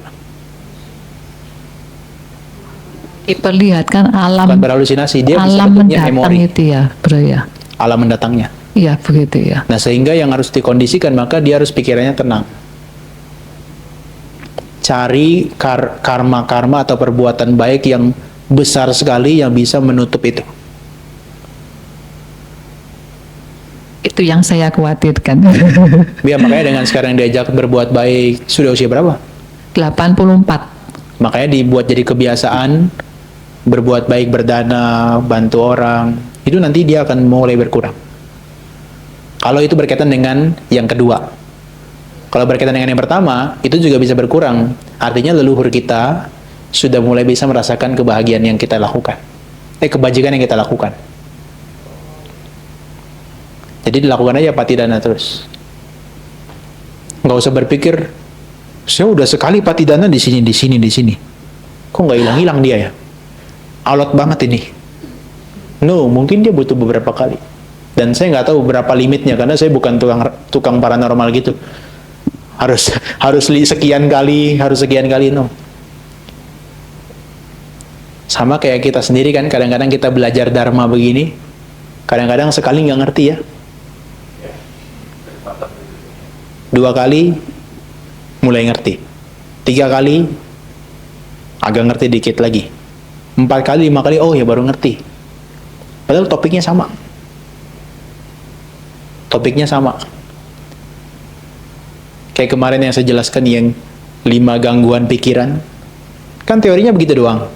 Speaker 7: Diperlihatkan alam,
Speaker 1: bukan berhalusinasi, dia bisa
Speaker 7: alam
Speaker 1: bentuknya
Speaker 7: mendatang
Speaker 1: memori.
Speaker 7: itu ya, bro ya.
Speaker 1: Alam mendatangnya.
Speaker 7: Iya begitu ya.
Speaker 1: Nah sehingga yang harus dikondisikan, maka dia harus pikirannya tenang. Cari karma-karma atau perbuatan baik yang besar sekali yang bisa menutup itu.
Speaker 7: Itu yang saya khawatirkan.
Speaker 1: Biar makanya dengan sekarang diajak berbuat baik, sudah usia berapa?
Speaker 7: 84.
Speaker 1: Makanya dibuat jadi kebiasaan berbuat baik, berdana, bantu orang. Itu nanti dia akan mulai berkurang. Kalau itu berkaitan dengan yang kedua. Kalau berkaitan dengan yang pertama, itu juga bisa berkurang. Artinya leluhur kita sudah mulai bisa merasakan kebahagiaan yang kita lakukan. Kebajikan yang kita lakukan. Jadi dilakukan aja patidana terus. Nggak usah berpikir, saya udah sekali patidana di sini. Kok nggak hilang-hilang dia ya? Alot banget ini. No, mungkin dia butuh beberapa kali. Dan saya nggak tahu berapa limitnya, karena saya bukan tukang paranormal gitu. Harus sekian kali, no. Sama kayak kita sendiri kan, kadang-kadang kita belajar dharma begini, kadang-kadang sekali nggak ngerti ya. 2 kali mulai ngerti, 3 kali agak ngerti dikit lagi, 4 kali, 5 kali, oh ya baru ngerti. Padahal topiknya sama. Kayak kemarin yang saya jelaskan yang 5 gangguan pikiran, kan teorinya begitu doang.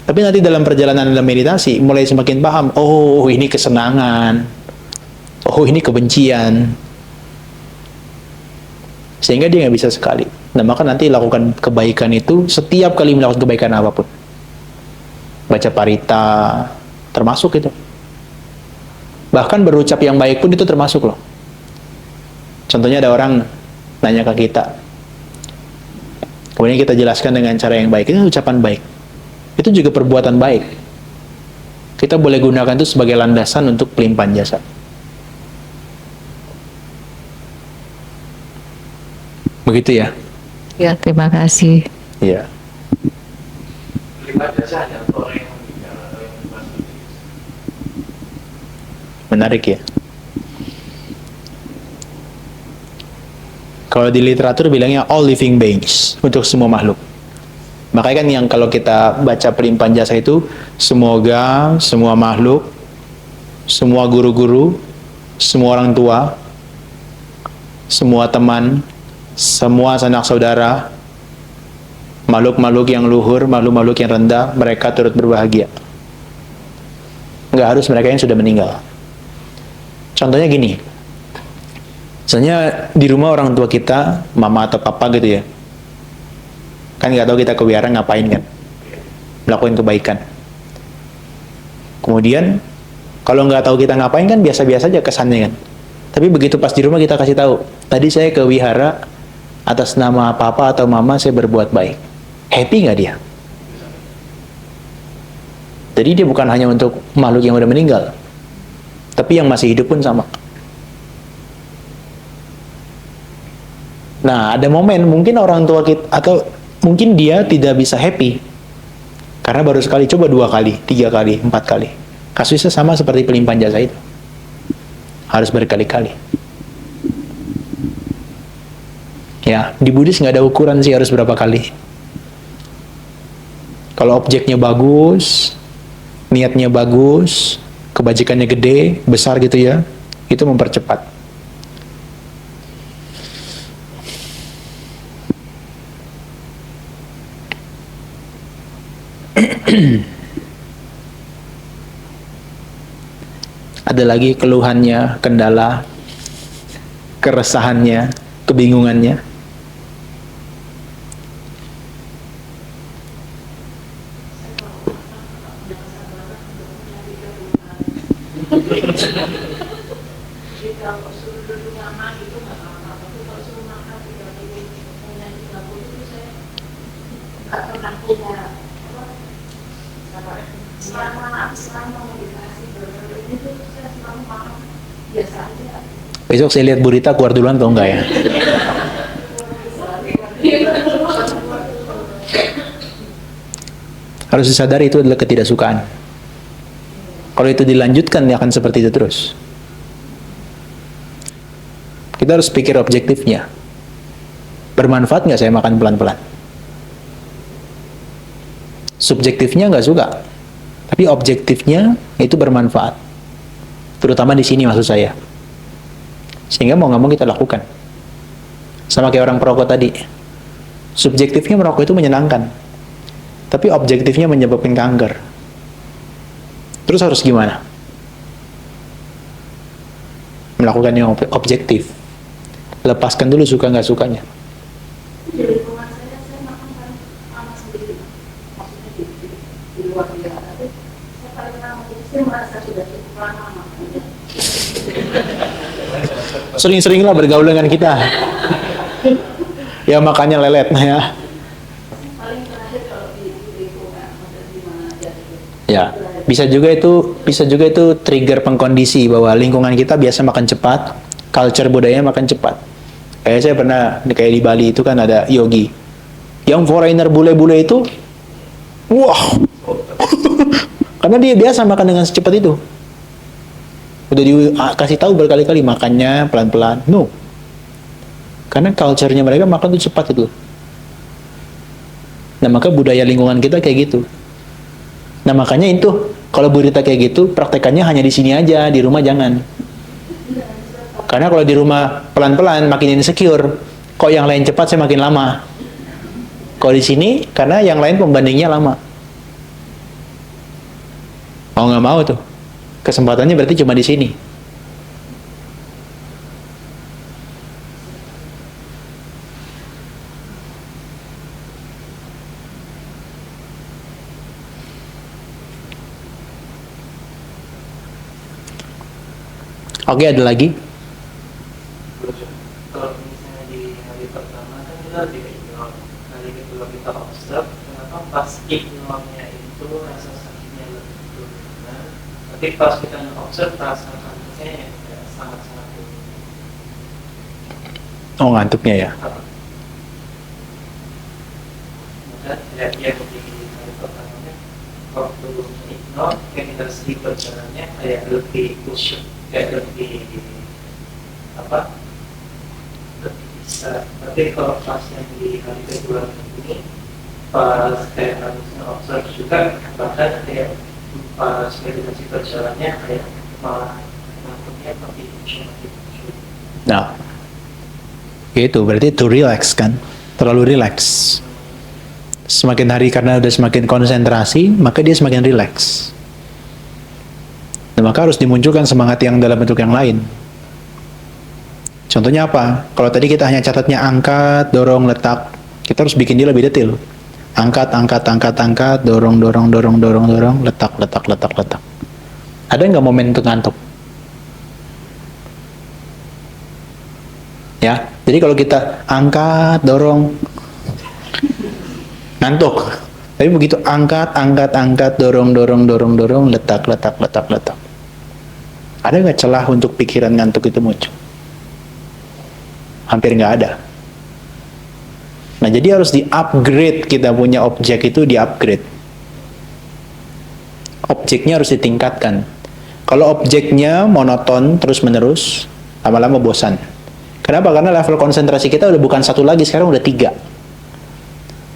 Speaker 1: Tapi nanti dalam perjalanan dalam meditasi mulai semakin paham, oh ini kesenangan, oh ini kebencian. Sehingga dia nggak bisa sekali. Nah maka nanti lakukan kebaikan itu setiap kali melakukan kebaikan apapun. Baca parita, termasuk itu. Bahkan berucap yang baik pun itu termasuk loh. Contohnya ada orang nanya ke kita, kemudian kita jelaskan dengan cara yang baik, itu ucapan baik. Itu juga perbuatan baik. kita boleh gunakan itu sebagai landasan untuk pelimpahan jasa. Begitu ya?
Speaker 7: Ya, terima kasih.
Speaker 1: Iya. Menarik ya. Kalau di literatur bilangnya all living beings, untuk semua makhluk. Makanya kan yang kalau kita baca pelimpahan jasa itu, semoga semua makhluk, semua guru-guru, semua orang tua, semua teman, semua sanak saudara, makhluk-makhluk yang luhur, makhluk-makhluk yang rendah, mereka turut berbahagia. Nggak harus mereka yang sudah meninggal. Contohnya gini, misalnya di rumah orang tua kita, mama atau papa gitu ya, kan nggak tahu kita ke wihara ngapain kan, melakukan kebaikan. Kemudian kalau nggak tahu kita ngapain kan biasa-biasa aja kesannya kan. Tapi begitu pas di rumah kita kasih tahu, tadi saya ke wihara atas nama papa atau mama saya berbuat baik. Happy nggak dia? Jadi dia bukan hanya untuk makhluk yang udah meninggal, tapi yang masih hidup pun sama. Nah, ada momen mungkin orang tua kita atau mungkin dia tidak bisa happy karena baru sekali, coba 2 kali, 3 kali, 4 kali. Kasusnya sama seperti pelimpahan jasa itu. Harus berkali-kali. Ya, di Buddhis nggak ada ukuran sih harus berapa kali. Kalau objeknya bagus, niatnya bagus, kebajikannya gede, besar gitu ya, itu mempercepat. Ada lagi keluhannya, kendala, keresahannya, kebingungannya. Besok saya lihat berita keluar duluan atau enggak ya? Harus disadari itu adalah ketidaksukaan. Kalau itu dilanjutkan, ya akan seperti itu terus. Kita harus pikir objektifnya. Bermanfaat nggak saya makan pelan-pelan? Subjektifnya nggak suka, tapi objektifnya itu bermanfaat. Terutama di sini maksud saya. Sehingga mau nggak mau kita lakukan. Sama kayak orang perokok tadi. Subjektifnya merokok itu menyenangkan, tapi objektifnya menyebabkan kanker. Terus harus gimana? Melakukan yang objektif. Lepaskan dulu suka nggak sukanya. Sering-seringlah bergaul dengan kita. Ya makanya lelet ya. Ya, bisa juga itu trigger pengkondisi bahwa lingkungan kita biasa makan cepat, culture budayanya makan cepat. Kayak saya pernah kayak di Bali itu kan ada yogi. Yang foreigner bule-bule itu wah. Karena dia biasa makan dengan secepat itu. Udah dikasih tahu berkali-kali makannya pelan-pelan. No. Karena culture-nya mereka makan tuh cepat itu. Nah, maka budaya lingkungan kita kayak gitu. Nah, makanya itu kalau berita kayak gitu, praktekannya hanya di sini aja, di rumah jangan. Karena kalau di rumah pelan-pelan makin insecure. Kok yang lain cepat saya makin lama. Kalau di sini karena yang lain pembandingnya lama. Mau nggak mau tuh. Kesempatannya berarti cuma di sini. Oke, ada lagi?
Speaker 8: Kalau misalnya di hari pertama kan kita di ignore, hari kedua kita observe, kenapa pas ignore-nya itu rasa sakitnya lebih dominan, Tapi pas kita nge-observe perasaan kantornya ya kayak sangat-sangat
Speaker 1: Oh, ngantuknya ya.
Speaker 8: kemudian ya dia di hari pertamanya waktu ignore kayak kita sedih berjalannya kayak lebih khusyuk, kayak lebih apa, lebih bisa. Tapi kalau pas yang di hari kedua ini pas kayak harusnya observe juga, bahkan kayak pas meditasi berjalannya kayak malah ngantuknya makin muncul.
Speaker 1: Nah, itu berarti to relax kan, terlalu relax. Semakin hari karena udah semakin konsentrasi, maka dia semakin relax. Nah, maka harus dimunculkan semangat yang dalam bentuk yang lain. Contohnya apa? Kalau tadi kita hanya catatnya angkat, dorong, letak, kita harus bikin dia lebih detail. Angkat, angkat, angkat, angkat, dorong, dorong, dorong, dorong, dorong, letak, letak, letak, letak. Ada nggak momen untuk ngantuk? Ya, jadi kalau kita angkat, dorong, ngantuk. Tapi begitu angkat, angkat, angkat, dorong, dorong, dorong, dorong, letak, letak, letak, letak. Ada nggak celah untuk pikiran ngantuk itu muncul? Hampir nggak ada. Nah, jadi harus di-upgrade, kita punya objek itu di-upgrade. Objeknya harus ditingkatkan. Kalau objeknya monoton terus-menerus, lama-lama bosan. Kenapa? Karena level konsentrasi kita udah bukan satu lagi, sekarang udah 3.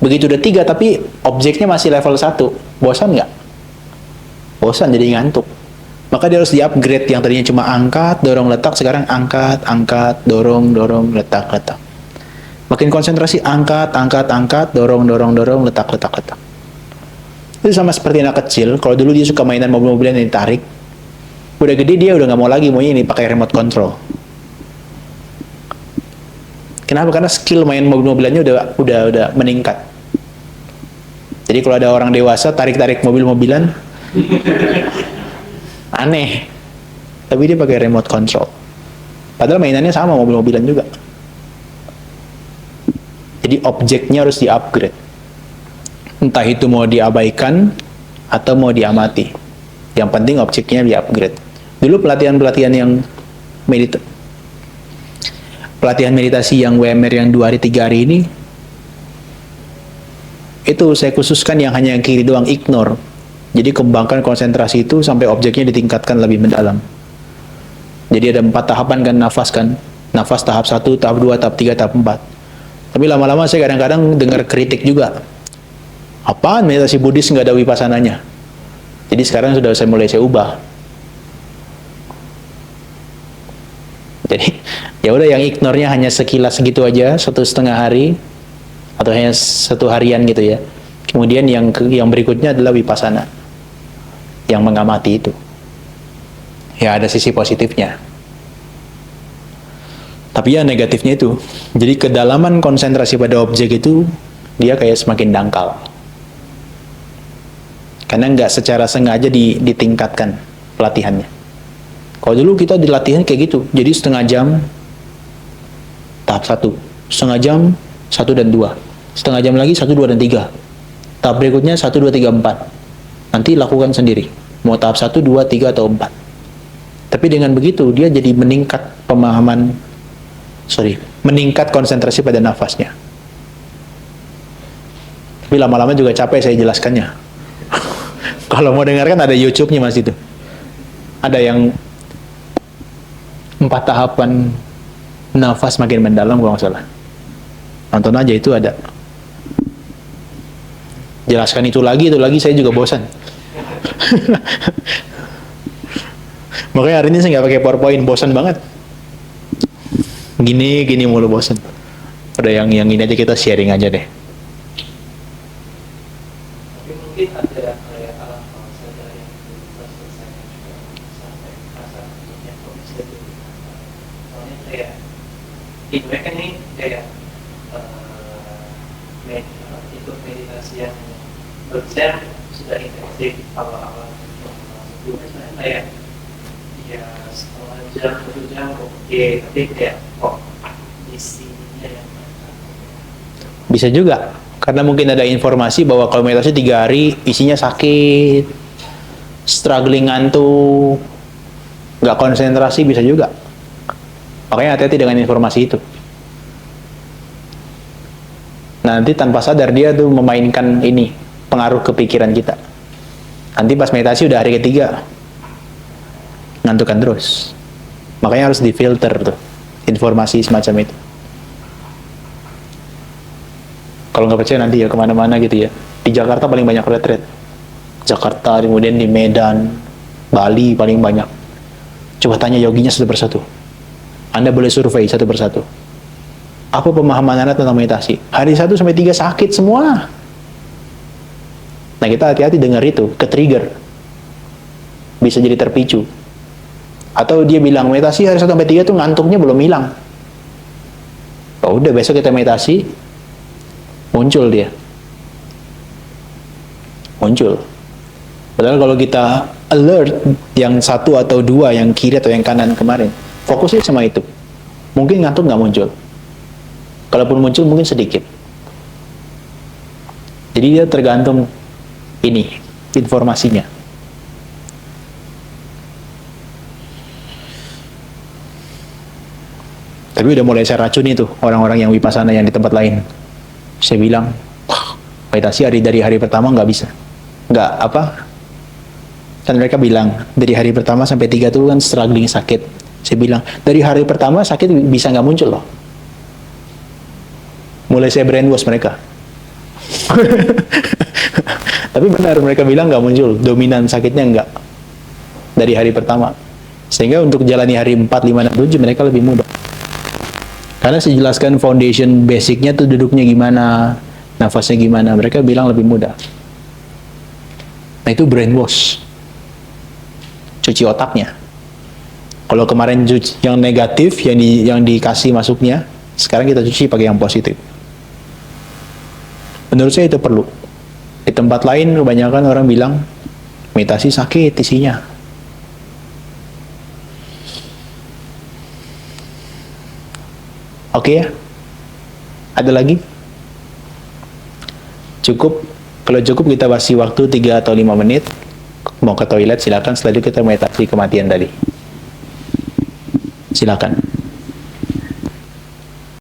Speaker 1: Begitu udah 3, tapi objeknya masih level 1. Bosan nggak? Bosan, jadi ngantuk. Maka dia harus di-upgrade, yang tadinya cuma angkat, dorong, letak, sekarang angkat, angkat, dorong, dorong, letak, letak. Makin konsentrasi, angkat, angkat, angkat, dorong, dorong, dorong, letak, letak, letak. Itu sama seperti anak kecil, kalau dulu dia suka mainan mobil-mobilan yang ditarik, udah gede dia udah nggak mau lagi, maunya ini pakai remote control. Kenapa? Karena skill main mobil-mobilannya udah meningkat. Jadi kalau ada orang dewasa tarik-tarik mobil-mobilan, aneh. Tapi dia pakai remote control. Padahal mainannya sama, mobil-mobilan juga. Jadi objeknya harus di-upgrade. Entah itu mau diabaikan atau mau diamati. Yang penting objeknya di-upgrade. Dulu pelatihan-pelatihan yang pelatihan meditasi yang WMR yang 2 hari 3 hari ini, itu saya khususkan yang hanya yang kiri doang, ignore. Jadi kembangkan konsentrasi itu sampai objeknya ditingkatkan lebih mendalam. Jadi ada 4 tahapan kan, nafas kan. Nafas tahap 1, tahap 2, tahap 3, tahap 4. Tapi lama-lama saya kadang-kadang dengar kritik juga. Apaan meditasi Buddhis nggak ada wipassananya? Jadi sekarang sudah saya ubah. Jadi ya udah, yang ignore-nya hanya sekilas segitu aja, 1,5 hari atau hanya 1 harian gitu ya. Kemudian yang berikutnya adalah vipassana, yang mengamati itu. Ya ada sisi positifnya. Tapi ya negatifnya itu. Jadi kedalaman konsentrasi pada objek itu dia kayak semakin dangkal. Karena nggak secara sengaja ditingkatkan pelatihannya. Kalau dulu kita dilatihan kayak gitu. Jadi setengah jam tahap 1, setengah jam 1 dan 2, setengah jam lagi 1, 2 dan 3. Tahap berikutnya 1, 2, 3, 4. Nanti lakukan sendiri. Mau tahap 1, 2, 3 atau 4. Tapi dengan begitu dia jadi meningkat meningkat konsentrasi pada nafasnya. Tapi lama-lama juga capek saya jelaskannya. Kalau mau dengarkan ada YouTube-nya mas itu. Ada yang 4 tahapan nafas makin mendalam kalau nggak salah. Nonton aja, itu ada. Jelaskan itu lagi saya juga bosan. Makanya hari ini saya nggak pakai PowerPoint, bosan banget. Gini mulu, bosan. Ada yang ini aja, kita sharing aja deh.
Speaker 8: Tapi mungkin ada kayak alam bawah sadar yang belum selesai juga sampai rasa bentuknya kok bisa jadi. Soalnya kayak feedback kan ini kayak ikut meditasi yang berjam sudah intensif awal-awal sebelumnya sebenarnya kayak ya setengah jam, 1 jam oke, tapi kayak kok isinya yang
Speaker 1: Bisa juga, karena mungkin ada informasi bahwa kalau meditasi 3 hari isinya sakit, struggling ngantuk, nggak konsentrasi bisa juga. Makanya hati-hati dengan informasi itu. Nanti tanpa sadar dia tuh memainkan ini, pengaruh ke pikiran kita. Nanti pas meditasi udah hari ketiga, ngantukan terus. Makanya harus difilter tuh, informasi semacam itu. Kalau nggak percaya nanti ya kemana-mana gitu ya. Di Jakarta paling banyak retreat. Jakarta, kemudian di Medan, Bali paling banyak. Coba tanya yoginya satu persatu. Anda boleh survei satu persatu. Apa pemahaman Anda tentang meditasi? Hari 1 sampai 3 sakit semua. Nah, kita hati-hati dengar itu, ke-trigger. Bisa jadi terpicu. Atau dia bilang, meditasi hari 1 sampai 3 tuh ngantuknya belum hilang. Oh, udah besok kita meditasi, muncul dia. Muncul. Padahal kalau kita alert yang 1 atau 2, yang kiri atau yang kanan kemarin, fokusnya sama itu. Mungkin ngantuk nggak muncul. Kalaupun muncul mungkin sedikit. Jadi dia tergantung ini, informasinya. Tapi udah mulai saya racuni tuh orang-orang yang vipassana yang di tempat lain. Saya bilang, meditasi dari hari pertama nggak bisa. Nggak apa, kan mereka bilang, dari hari pertama sampai 3 tuh kan struggling sakit. Saya bilang, dari hari pertama sakit bisa nggak muncul loh. Mulai saya brainwash mereka. Tapi benar, mereka bilang nggak muncul, dominan sakitnya nggak. Dari hari pertama. Sehingga untuk jalani hari 4, 5, 6, 7 mereka lebih mudah. Karena saya jelaskan foundation basicnya tuh duduknya gimana, nafasnya gimana, mereka bilang lebih mudah. Nah itu brainwash. Cuci otaknya. Kalau kemarin yang negatif, yang dikasih masuknya, sekarang kita cuci pakai yang positif. Menurut saya itu perlu. Di tempat lain kebanyakan orang bilang meditasi sakit isinya. Oke ya? Ada lagi? Cukup? Kalau cukup kita kasih waktu 3 atau 5 menit. Mau ke toilet silakan, setelah itu kita meditasi kematian tadi. Silakan.